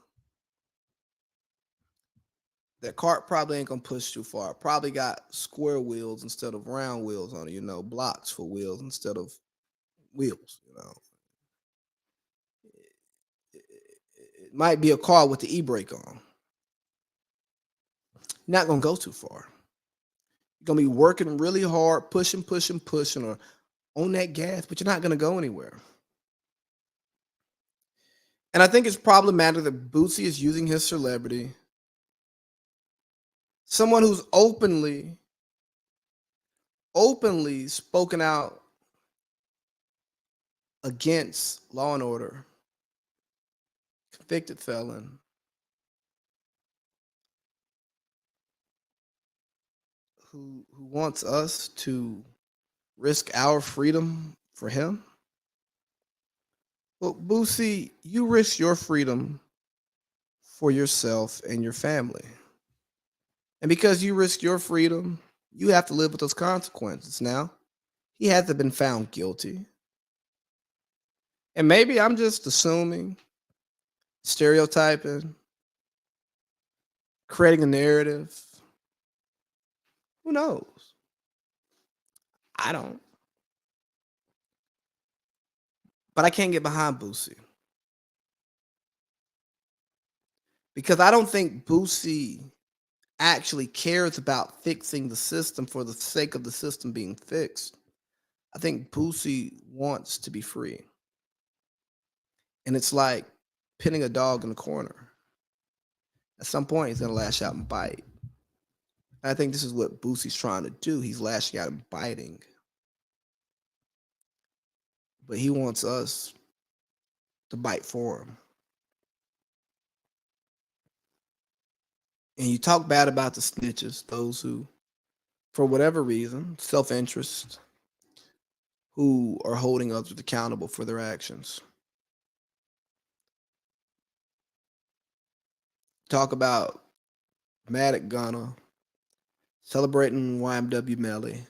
that cart probably ain't gonna push too far. Probably got square wheels instead of round wheels on it, blocks for wheels instead of wheels. It might be a car with the e-brake on. Not gonna go too far. You're gonna be working really hard, pushing, or on that gas, but you're not gonna go anywhere. And I think it's problematic that Boosie is using his celebrity, someone who's openly spoken out against law and order, convicted felon, who wants us to risk our freedom for him. Well, Boosie, you risk your freedom for yourself and your family. And because you risk your freedom, you have to live with those consequences. Now, he hasn't been found guilty. And maybe I'm just assuming, stereotyping, creating a narrative. Who knows? I don't. But I can't get behind Boosie. Because I don't think Boosie actually cares about fixing the system for the sake of the system being fixed. I think Boosie wants to be free. And it's like pinning a dog in the corner. At some point, he's going to lash out and bite. And I think this is what Boosie's trying to do. He's lashing out and biting. But he wants us to bite for him. And you talk bad about the snitches, those who, for whatever reason, self-interest, who are holding others accountable for their actions. Talk about mad at Gunna, celebrating YMW Melly.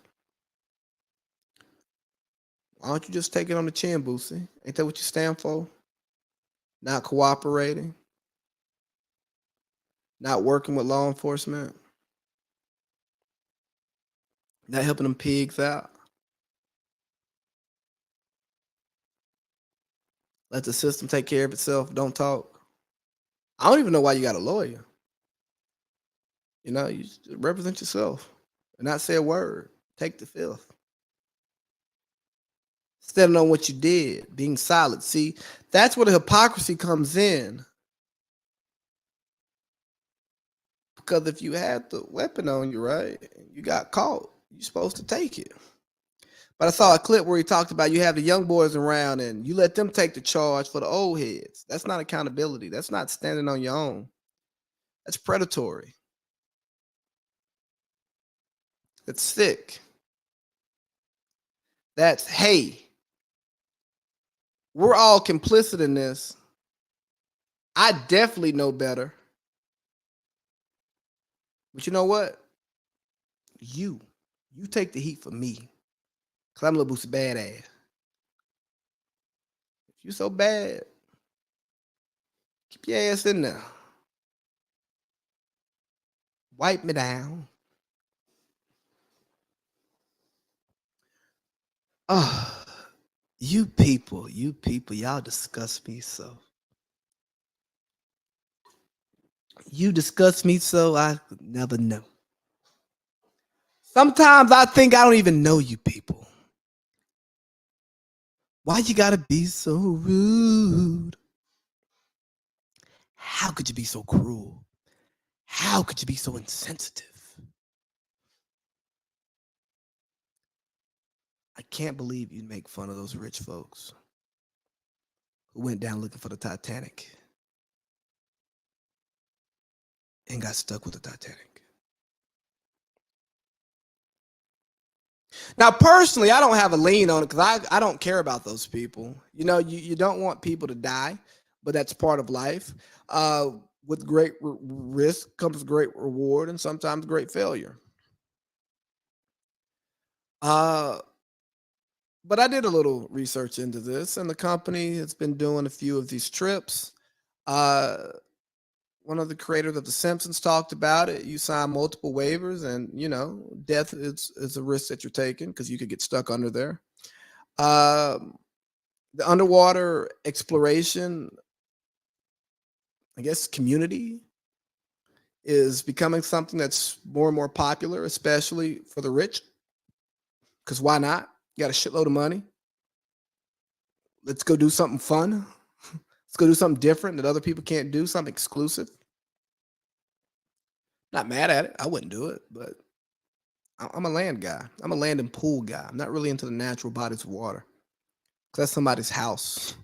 Why don't you just take it on the chin, Boosie? Ain't that what you stand for? Not cooperating, not working with law enforcement, not helping them pigs out. Let the system take care of itself. Don't talk. I don't even know why you got a lawyer. You just represent yourself and not say a word. Take the fifth. Standing on what you did, being silent. See, that's where the hypocrisy comes in. Because if you had the weapon on you, right, and you got caught, you're supposed to take it. But I saw a clip where he talked about you have the young boys around and you let them take the charge for the old heads. That's not accountability. That's not standing on your own. That's predatory. It's sick. That's, hey, we're all complicit in this. I definitely know better. But you know what? You take the heat for me. Because I'm a little boosted badass. If you so bad, keep your ass in there. Wipe me down. Oh, you people, y'all disgust me so. You disgust me so I could never know. Sometimes I think I don't even know you people. Why you gotta be so rude? How could you be so cruel? How could you be so insensitive? I can't believe you make fun of those rich folks who went down looking for the Titanic and got stuck with the Titanic. Now, personally, I don't have a lean on it because I don't care about those people. You know, you don't want people to die, but that's part of life. With great risk comes great reward and sometimes great failure. But I did a little research into this, and the company has been doing a few of these trips. Uh, One of the creators of The Simpsons talked about it. You sign multiple waivers, and death is a risk that you're taking because you could get stuck under there. Um, the underwater exploration, I guess, community is becoming something that's more and more popular, especially for the rich. Because why not? You got a shitload of money. Let's go do something fun. Let's go do something different that other people can't do, something exclusive. Not mad at it. I wouldn't do it, but I'm a land guy. I'm a land and pool guy. I'm not really into the natural bodies of water. Because that's somebody's house.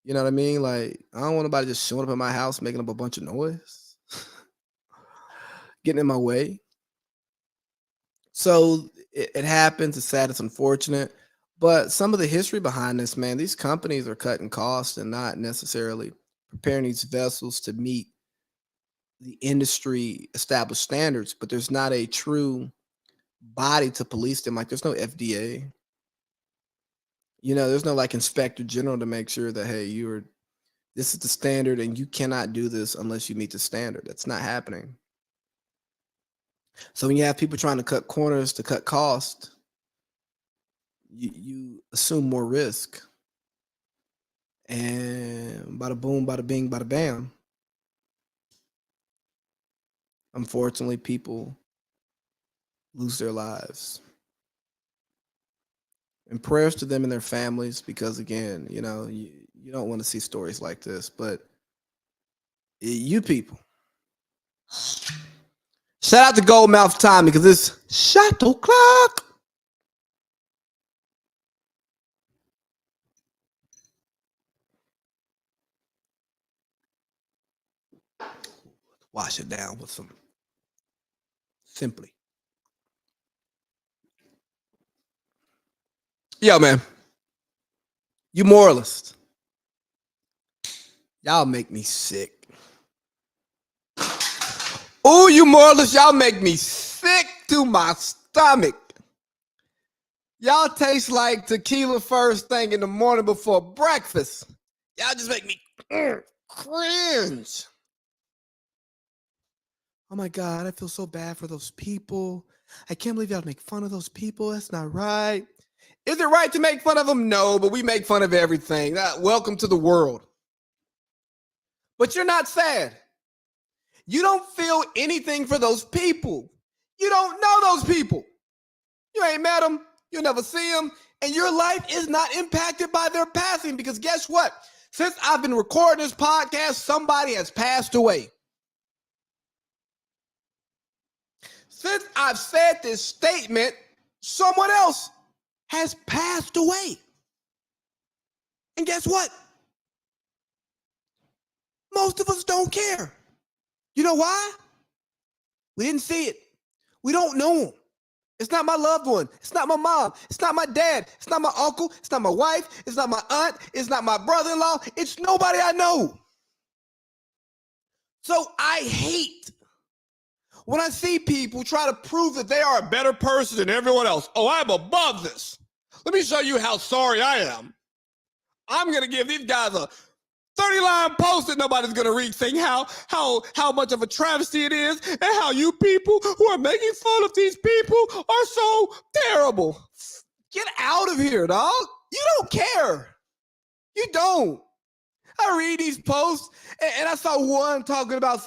You know what I mean? Like, I don't want nobody just showing up at my house making up a bunch of noise, getting in my way. So it happens. It's sad. It's unfortunate. But some of the history behind this, man, these companies are cutting costs and not necessarily preparing these vessels to meet the industry established standards. But there's not a true body to police them. Like, there's no FDA. There's no like inspector general to make sure that, hey, this is the standard and you cannot do this unless you meet the standard. That's not happening. So when you have people trying to cut corners to cut cost, you assume more risk. And bada boom, bada bing, bada bam. Unfortunately, people lose their lives. And prayers to them and their families, because again, you don't want to see stories like this. But you people, shout out to Goldmouth Tommy because it's shot o'clock. Wash it down with some Simply. Yo, man, you moralists, y'all make me sick. Oh, you moralists, y'all make me sick to my stomach. Y'all taste like tequila first thing in the morning before breakfast. Y'all just make me cringe. Oh my God, I feel so bad for those people. I can't believe y'all make fun of those people. That's not right. Is it right to make fun of them? No, but we make fun of everything. Welcome to the world. But you're not sad. You don't feel anything for those people. You don't know those people. You ain't met them. You'll never see them. And your life is not impacted by their passing because guess what? Since I've been recording this podcast, somebody has passed away. Since I've said this statement, someone else has passed away. And guess what? Most of us don't care. You know why? We didn't see it. We don't know them. It's not my loved one. It's not my mom. It's not my dad. It's not my uncle. It's not my wife. It's not my aunt. It's not my brother-in-law. It's nobody I know. So I hate when I see people try to prove that they are a better person than everyone else. Oh, I'm above this. Let me show you how sorry I am. I'm going to give these guys a 30-line post that nobody's going to read saying how much of a travesty it is and how you people who are making fun of these people are so terrible. Get out of here, dog. You don't care. You don't. I read these posts and I saw one talking about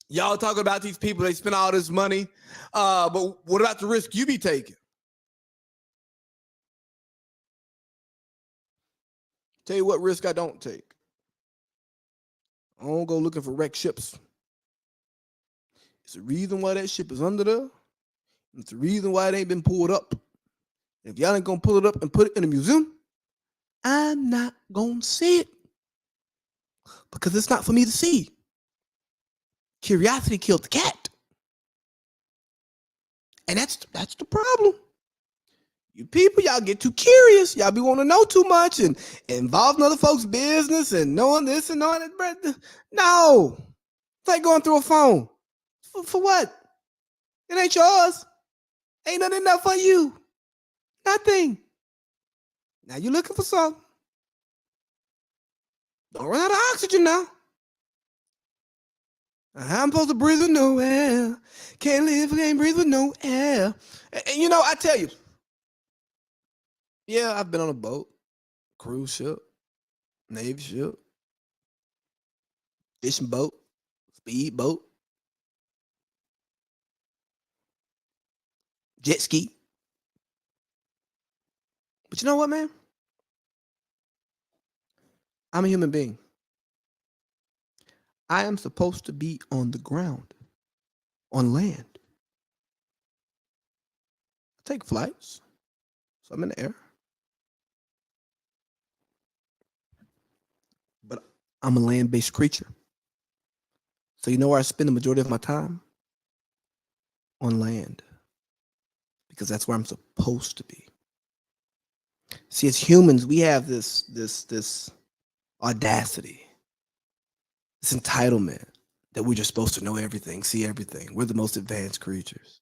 y'all talking about these people, they spend all this money, but what about the risk you be taking? Tell you what risk I don't take. I don't go looking for wrecked ships. It's the reason why that ship is under there. It's the reason why it ain't been pulled up. If y'all ain't gonna pull it up and put it in a museum, I'm not gonna see it. Because it's not for me to see. Curiosity killed the cat. And that's the problem. You people, y'all get too curious. Y'all be wanting to know too much and involved in other folks' business and knowing this and knowing that. No. It's like going through a phone. For what? It ain't yours. Ain't nothing enough for you. Nothing. Now you're looking for something. Don't run out of oxygen now. I'm supposed to breathe with no air. Can't live, can't breathe with no air. And you know, I tell you, yeah, I've been on a boat, cruise ship, Navy ship, fishing boat, speed boat, jet ski. But you know what, man? I'm a human being. I am supposed to be on the ground, on land. I take flights, so I'm in the air. But I'm a land-based creature. So you know where I spend the majority of my time? On land. Because that's where I'm supposed to be. See, as humans, we have this audacity, this entitlement that we're just supposed to know everything, see everything. We're the most advanced creatures.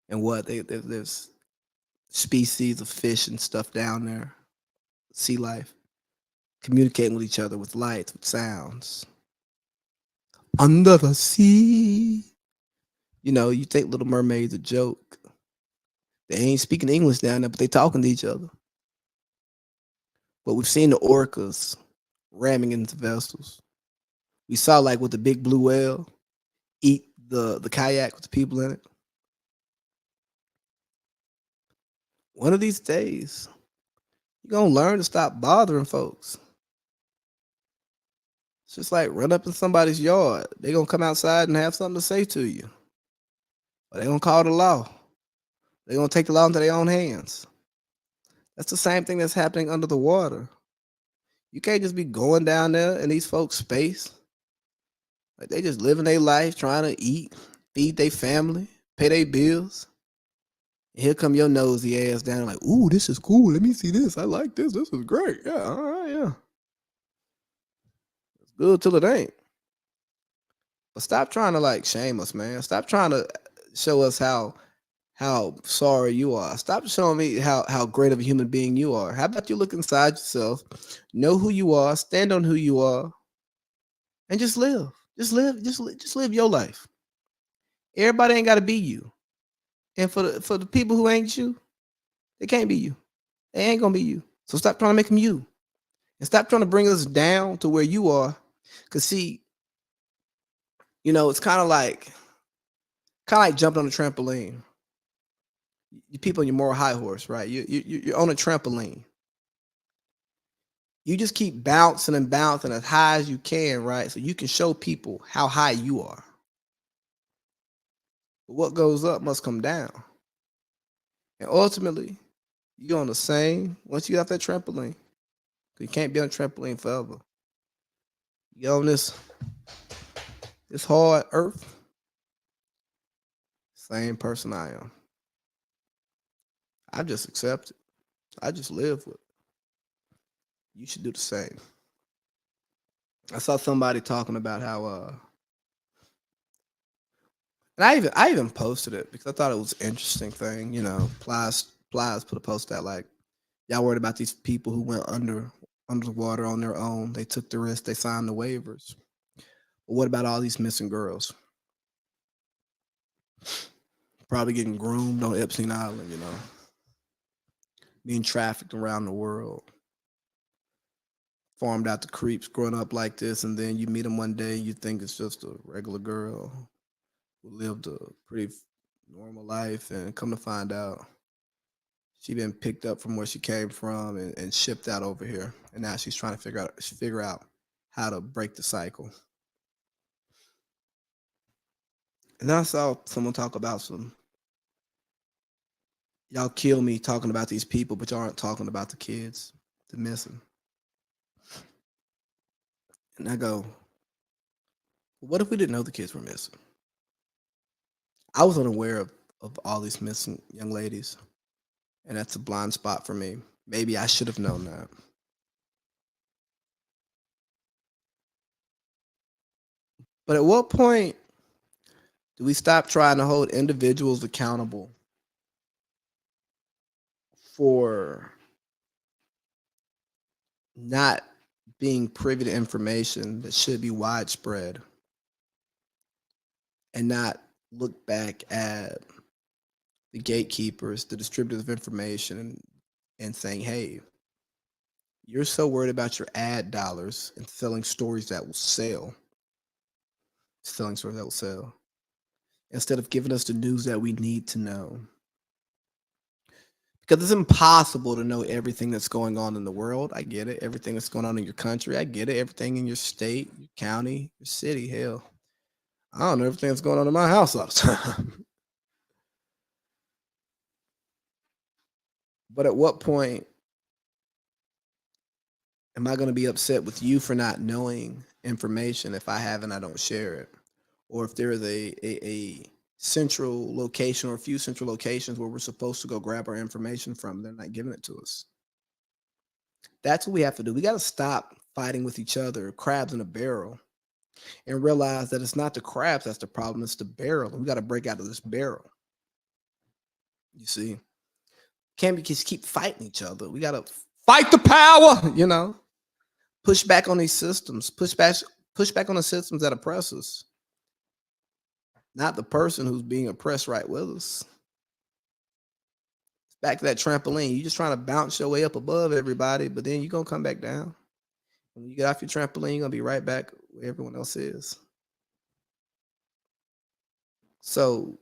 And what? There's species of fish and stuff down there, sea life, communicating with each other with lights, with sounds. Under the sea. You know, you think Little Mermaid's a joke. They ain't speaking English down there, but they talking to each other. But we've seen the orcas ramming into vessels. We saw like with the big blue whale eat the kayak with the people in it. One of these days, you're going to learn to stop bothering folks. It's just like run up in somebody's yard. They're going to come outside and have something to say to you. Or they're going to call the law. They're going to take the law into their own hands. That's the same thing that's happening under the water. You can't just be going down there in these folks' space. Like they just living their life, trying to eat, feed their family, pay their bills. And here come your nosy ass down like, ooh, this is cool. Let me see this. I like this. This is great. Yeah, all right, yeah. It's good till it ain't. But stop trying to like shame us, man. Stop trying to show us how sorry you are. Stop showing me how great of a human being you are. How about you look inside yourself, know who you are, stand on who you are, and just live. Just live your life. Everybody ain't got to be you. And for the people who ain't you, they can't be you. They ain't gonna be you. So stop trying to make them you. And stop trying to bring us down to where you are. Cause see, you know, it's kind of like jumping on a trampoline. You people on your moral high horse, right? You're on a trampoline. You just keep bouncing and bouncing as high as you can, right? So you can show people how high you are. But what goes up must come down. And ultimately, you're on the same, once you get off that trampoline, you can't be on a trampoline forever. You're on this hard earth, Same person I am. I just accept it. I just live with it. You should do the same. I saw somebody talking about how and I even posted it because I thought it was an interesting thing. Plies put a post out like, y'all worried about these people who went under the water on their own. They took the risk, they signed the waivers. But what about all these missing girls? Probably getting groomed on Epstein Island, being trafficked around the world, farmed out to creeps, growing up like this, and then you meet them one day, you think it's just a regular girl who lived a pretty normal life, and come to find out she been picked up from where she came from and shipped out over here, and now she's trying to figure out how to break the cycle. And then I saw someone talk about y'all kill me talking about these people, but y'all aren't talking about the kids, the missing. And I go, what if we didn't know the kids were missing? I was unaware of all these missing young ladies, and that's a blind spot for me. Maybe I should have known that. But at what point do we stop trying to hold individuals accountable for not being privy to information that should be widespread and not look back at the gatekeepers, the distributors of information, and saying, hey, you're so worried about your ad dollars and selling stories that will sell, instead of giving us the news that we need to know. Because it's impossible to know everything that's going on in the world. I get it. Everything that's going on in your country. I get it. Everything in your state, your county, your city. Hell, I don't know everything that's going on in my house all the time. But at what point am I going to be upset with you for not knowing information if I haven't, I don't share it? Or if there is a central location or a few central locations where we're supposed to go grab our information from, they're not giving it to us. That's what we have to do. We got to stop fighting with each other, crabs in a barrel, and realize that it's not the crabs that's the problem, it's the barrel. And we got to break out of this barrel. You see? Can't just keep fighting each other. We got to fight the power, push back on these systems, push back on the systems that oppress us. Not the person who's being oppressed right with us. Back to that trampoline. You're just trying to bounce your way up above everybody, but then you're going to come back down. When you get off your trampoline, you're going to be right back where everyone else is. So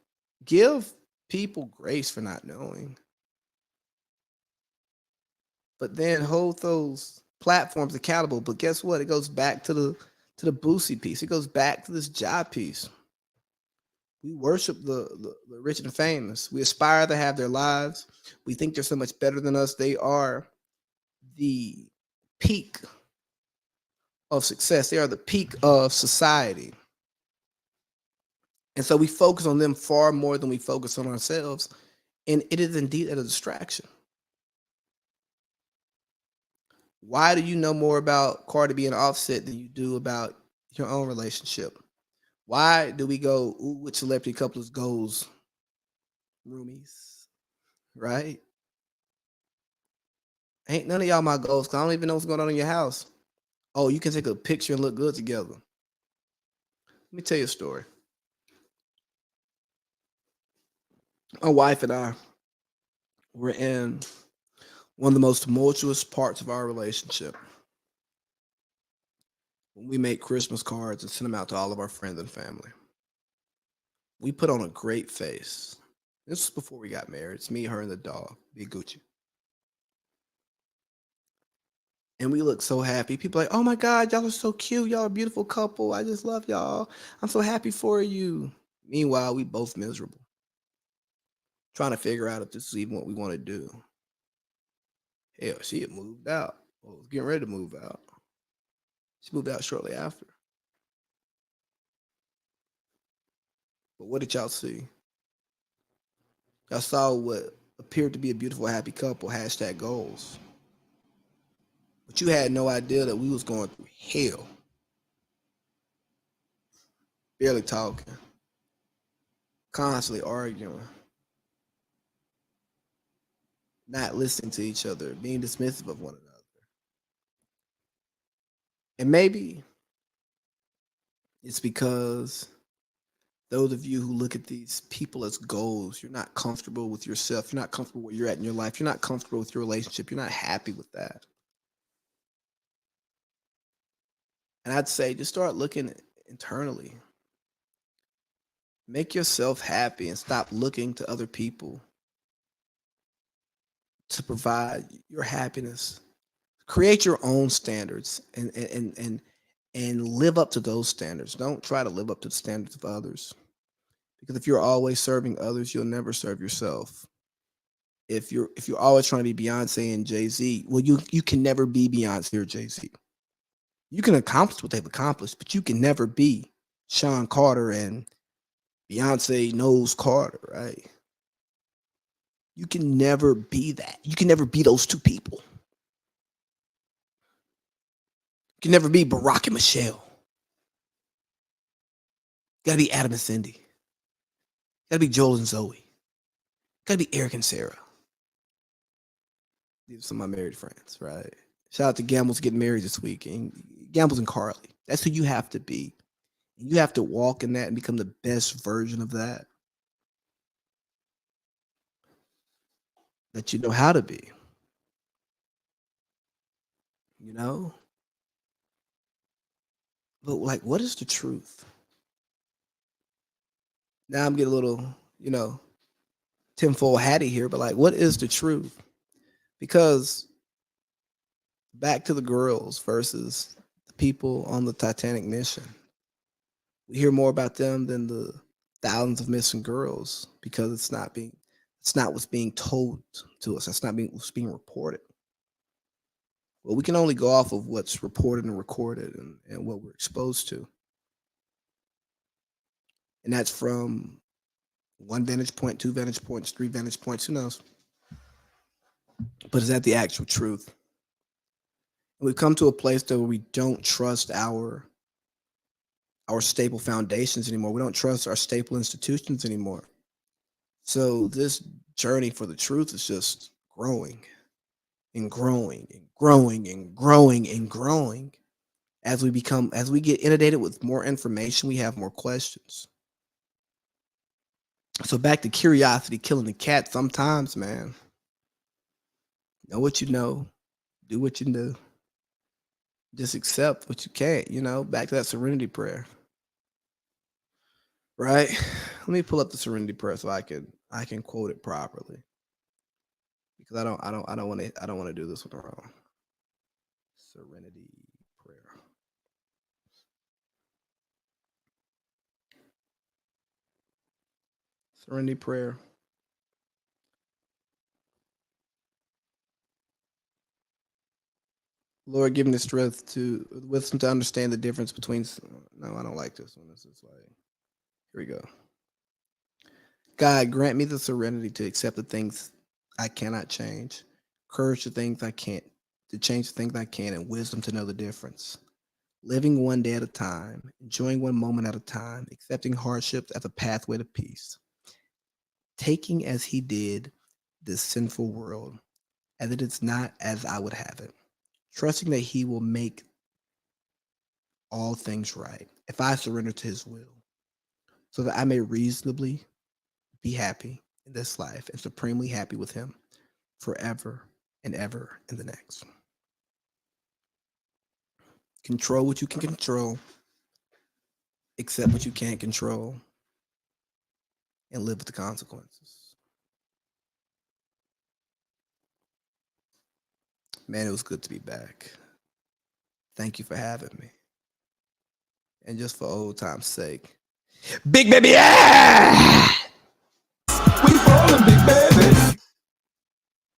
give people grace for not knowing. But then hold those platforms accountable. But guess what? It goes back to the Boosie piece. It goes back to this job piece. We worship the rich and famous. We aspire to have their lives. We think they're so much better than us. They are the peak of success. They are the peak of society. And so we focus on them far more than we focus on ourselves. And it is indeed a distraction. Why do you know more about Cardi B and Offset than you do about your own relationship? Why do we go, ooh, with celebrity couples goals, roomies, right? Ain't none of y'all my goals because I don't even know what's going on in your house. Oh, you can take a picture and look good together. Let me tell you a story. My wife and I were in one of the most tumultuous parts of our relationship. When we make Christmas cards and send them out to all of our friends and family. We put on a great face. This was before we got married. It's me, her, and the dog, Big Gucci. And we look so happy. People are like, oh my God, y'all are so cute. Y'all are a beautiful couple. I just love y'all. I'm so happy for you. Meanwhile, we both miserable. Trying to figure out if this is even what we want to do. Hell, she had moved out. Well, was getting ready to move out. She moved out shortly after. But what did y'all see? Y'all saw what appeared to be a beautiful, happy couple, hashtag goals. But you had no idea that we was going through hell. Barely talking. Constantly arguing. Not listening to each other. Being dismissive of one another. And maybe it's because those of you who look at these people as goals, you're not comfortable with yourself. You're not comfortable where you're at in your life. You're not comfortable with your relationship. You're not happy with that. And I'd say just start looking internally. Make yourself happy and stop looking to other people to provide your happiness. Create your own standards and live up to those standards. Don't try to live up to the standards of others. Because if you're always serving others, you'll never serve yourself. If you're always trying to be Beyonce and Jay-Z, well, you can never be Beyonce or Jay-Z. You can accomplish what they've accomplished, but you can never be Sean Carter and Beyonce knows Carter, right? You can never be that. You can never be those two people. You can never be Barack and Michelle. You gotta be Adam and Cindy. You gotta be Joel and Zoe. You gotta be Eric and Sarah. These are some of my married friends, right? Shout out to Gambles getting married this week. And Gambles and Carly. That's who you have to be. You have to walk in that and become the best version of that you know how to be. You know? But like, what is the truth? Now I'm getting a little, tinfoil hatty here, but like, what is the truth? Because back to the girls versus the people on the Titanic mission. We hear more about them than the thousands of missing girls because it's not what's being told to us. That's not what's being reported. Well, we can only go off of what's reported and recorded and what we're exposed to. And that's from one vantage point, two vantage points, three vantage points, who knows? But is that the actual truth? We've come to a place where we don't trust our staple foundations anymore. We don't trust our staple institutions anymore. So this journey for the truth is just growing and growing and growing and growing and growing. As we get inundated with more information, we have more questions. So back to curiosity killing the cat sometimes, man. Know what you know, do what you do. Just accept what you can't, back to that serenity prayer. Right? Let me pull up the serenity prayer so I can quote it properly. Because I don't want to do this one wrong. Serenity prayer. Serenity prayer. Lord, give me the strength to wisdom to understand the difference between. No, I don't like this one. This is like, here we go. God, grant me the serenity to accept the things I cannot change, courage to things I can't, to change the things I can, and wisdom to know the difference. Living one day at a time, enjoying one moment at a time, accepting hardships as a pathway to peace. Taking as he did this sinful world, as it is not as I would have it. Trusting that he will make all things right if I surrender to his will, so that I may reasonably be happy in this life and supremely happy with him forever and ever in the next. Control what you can control, accept what you can't control, and live with the consequences. Man, it was good to be back. Thank you for having me. And just for old time's sake, big baby, yeah!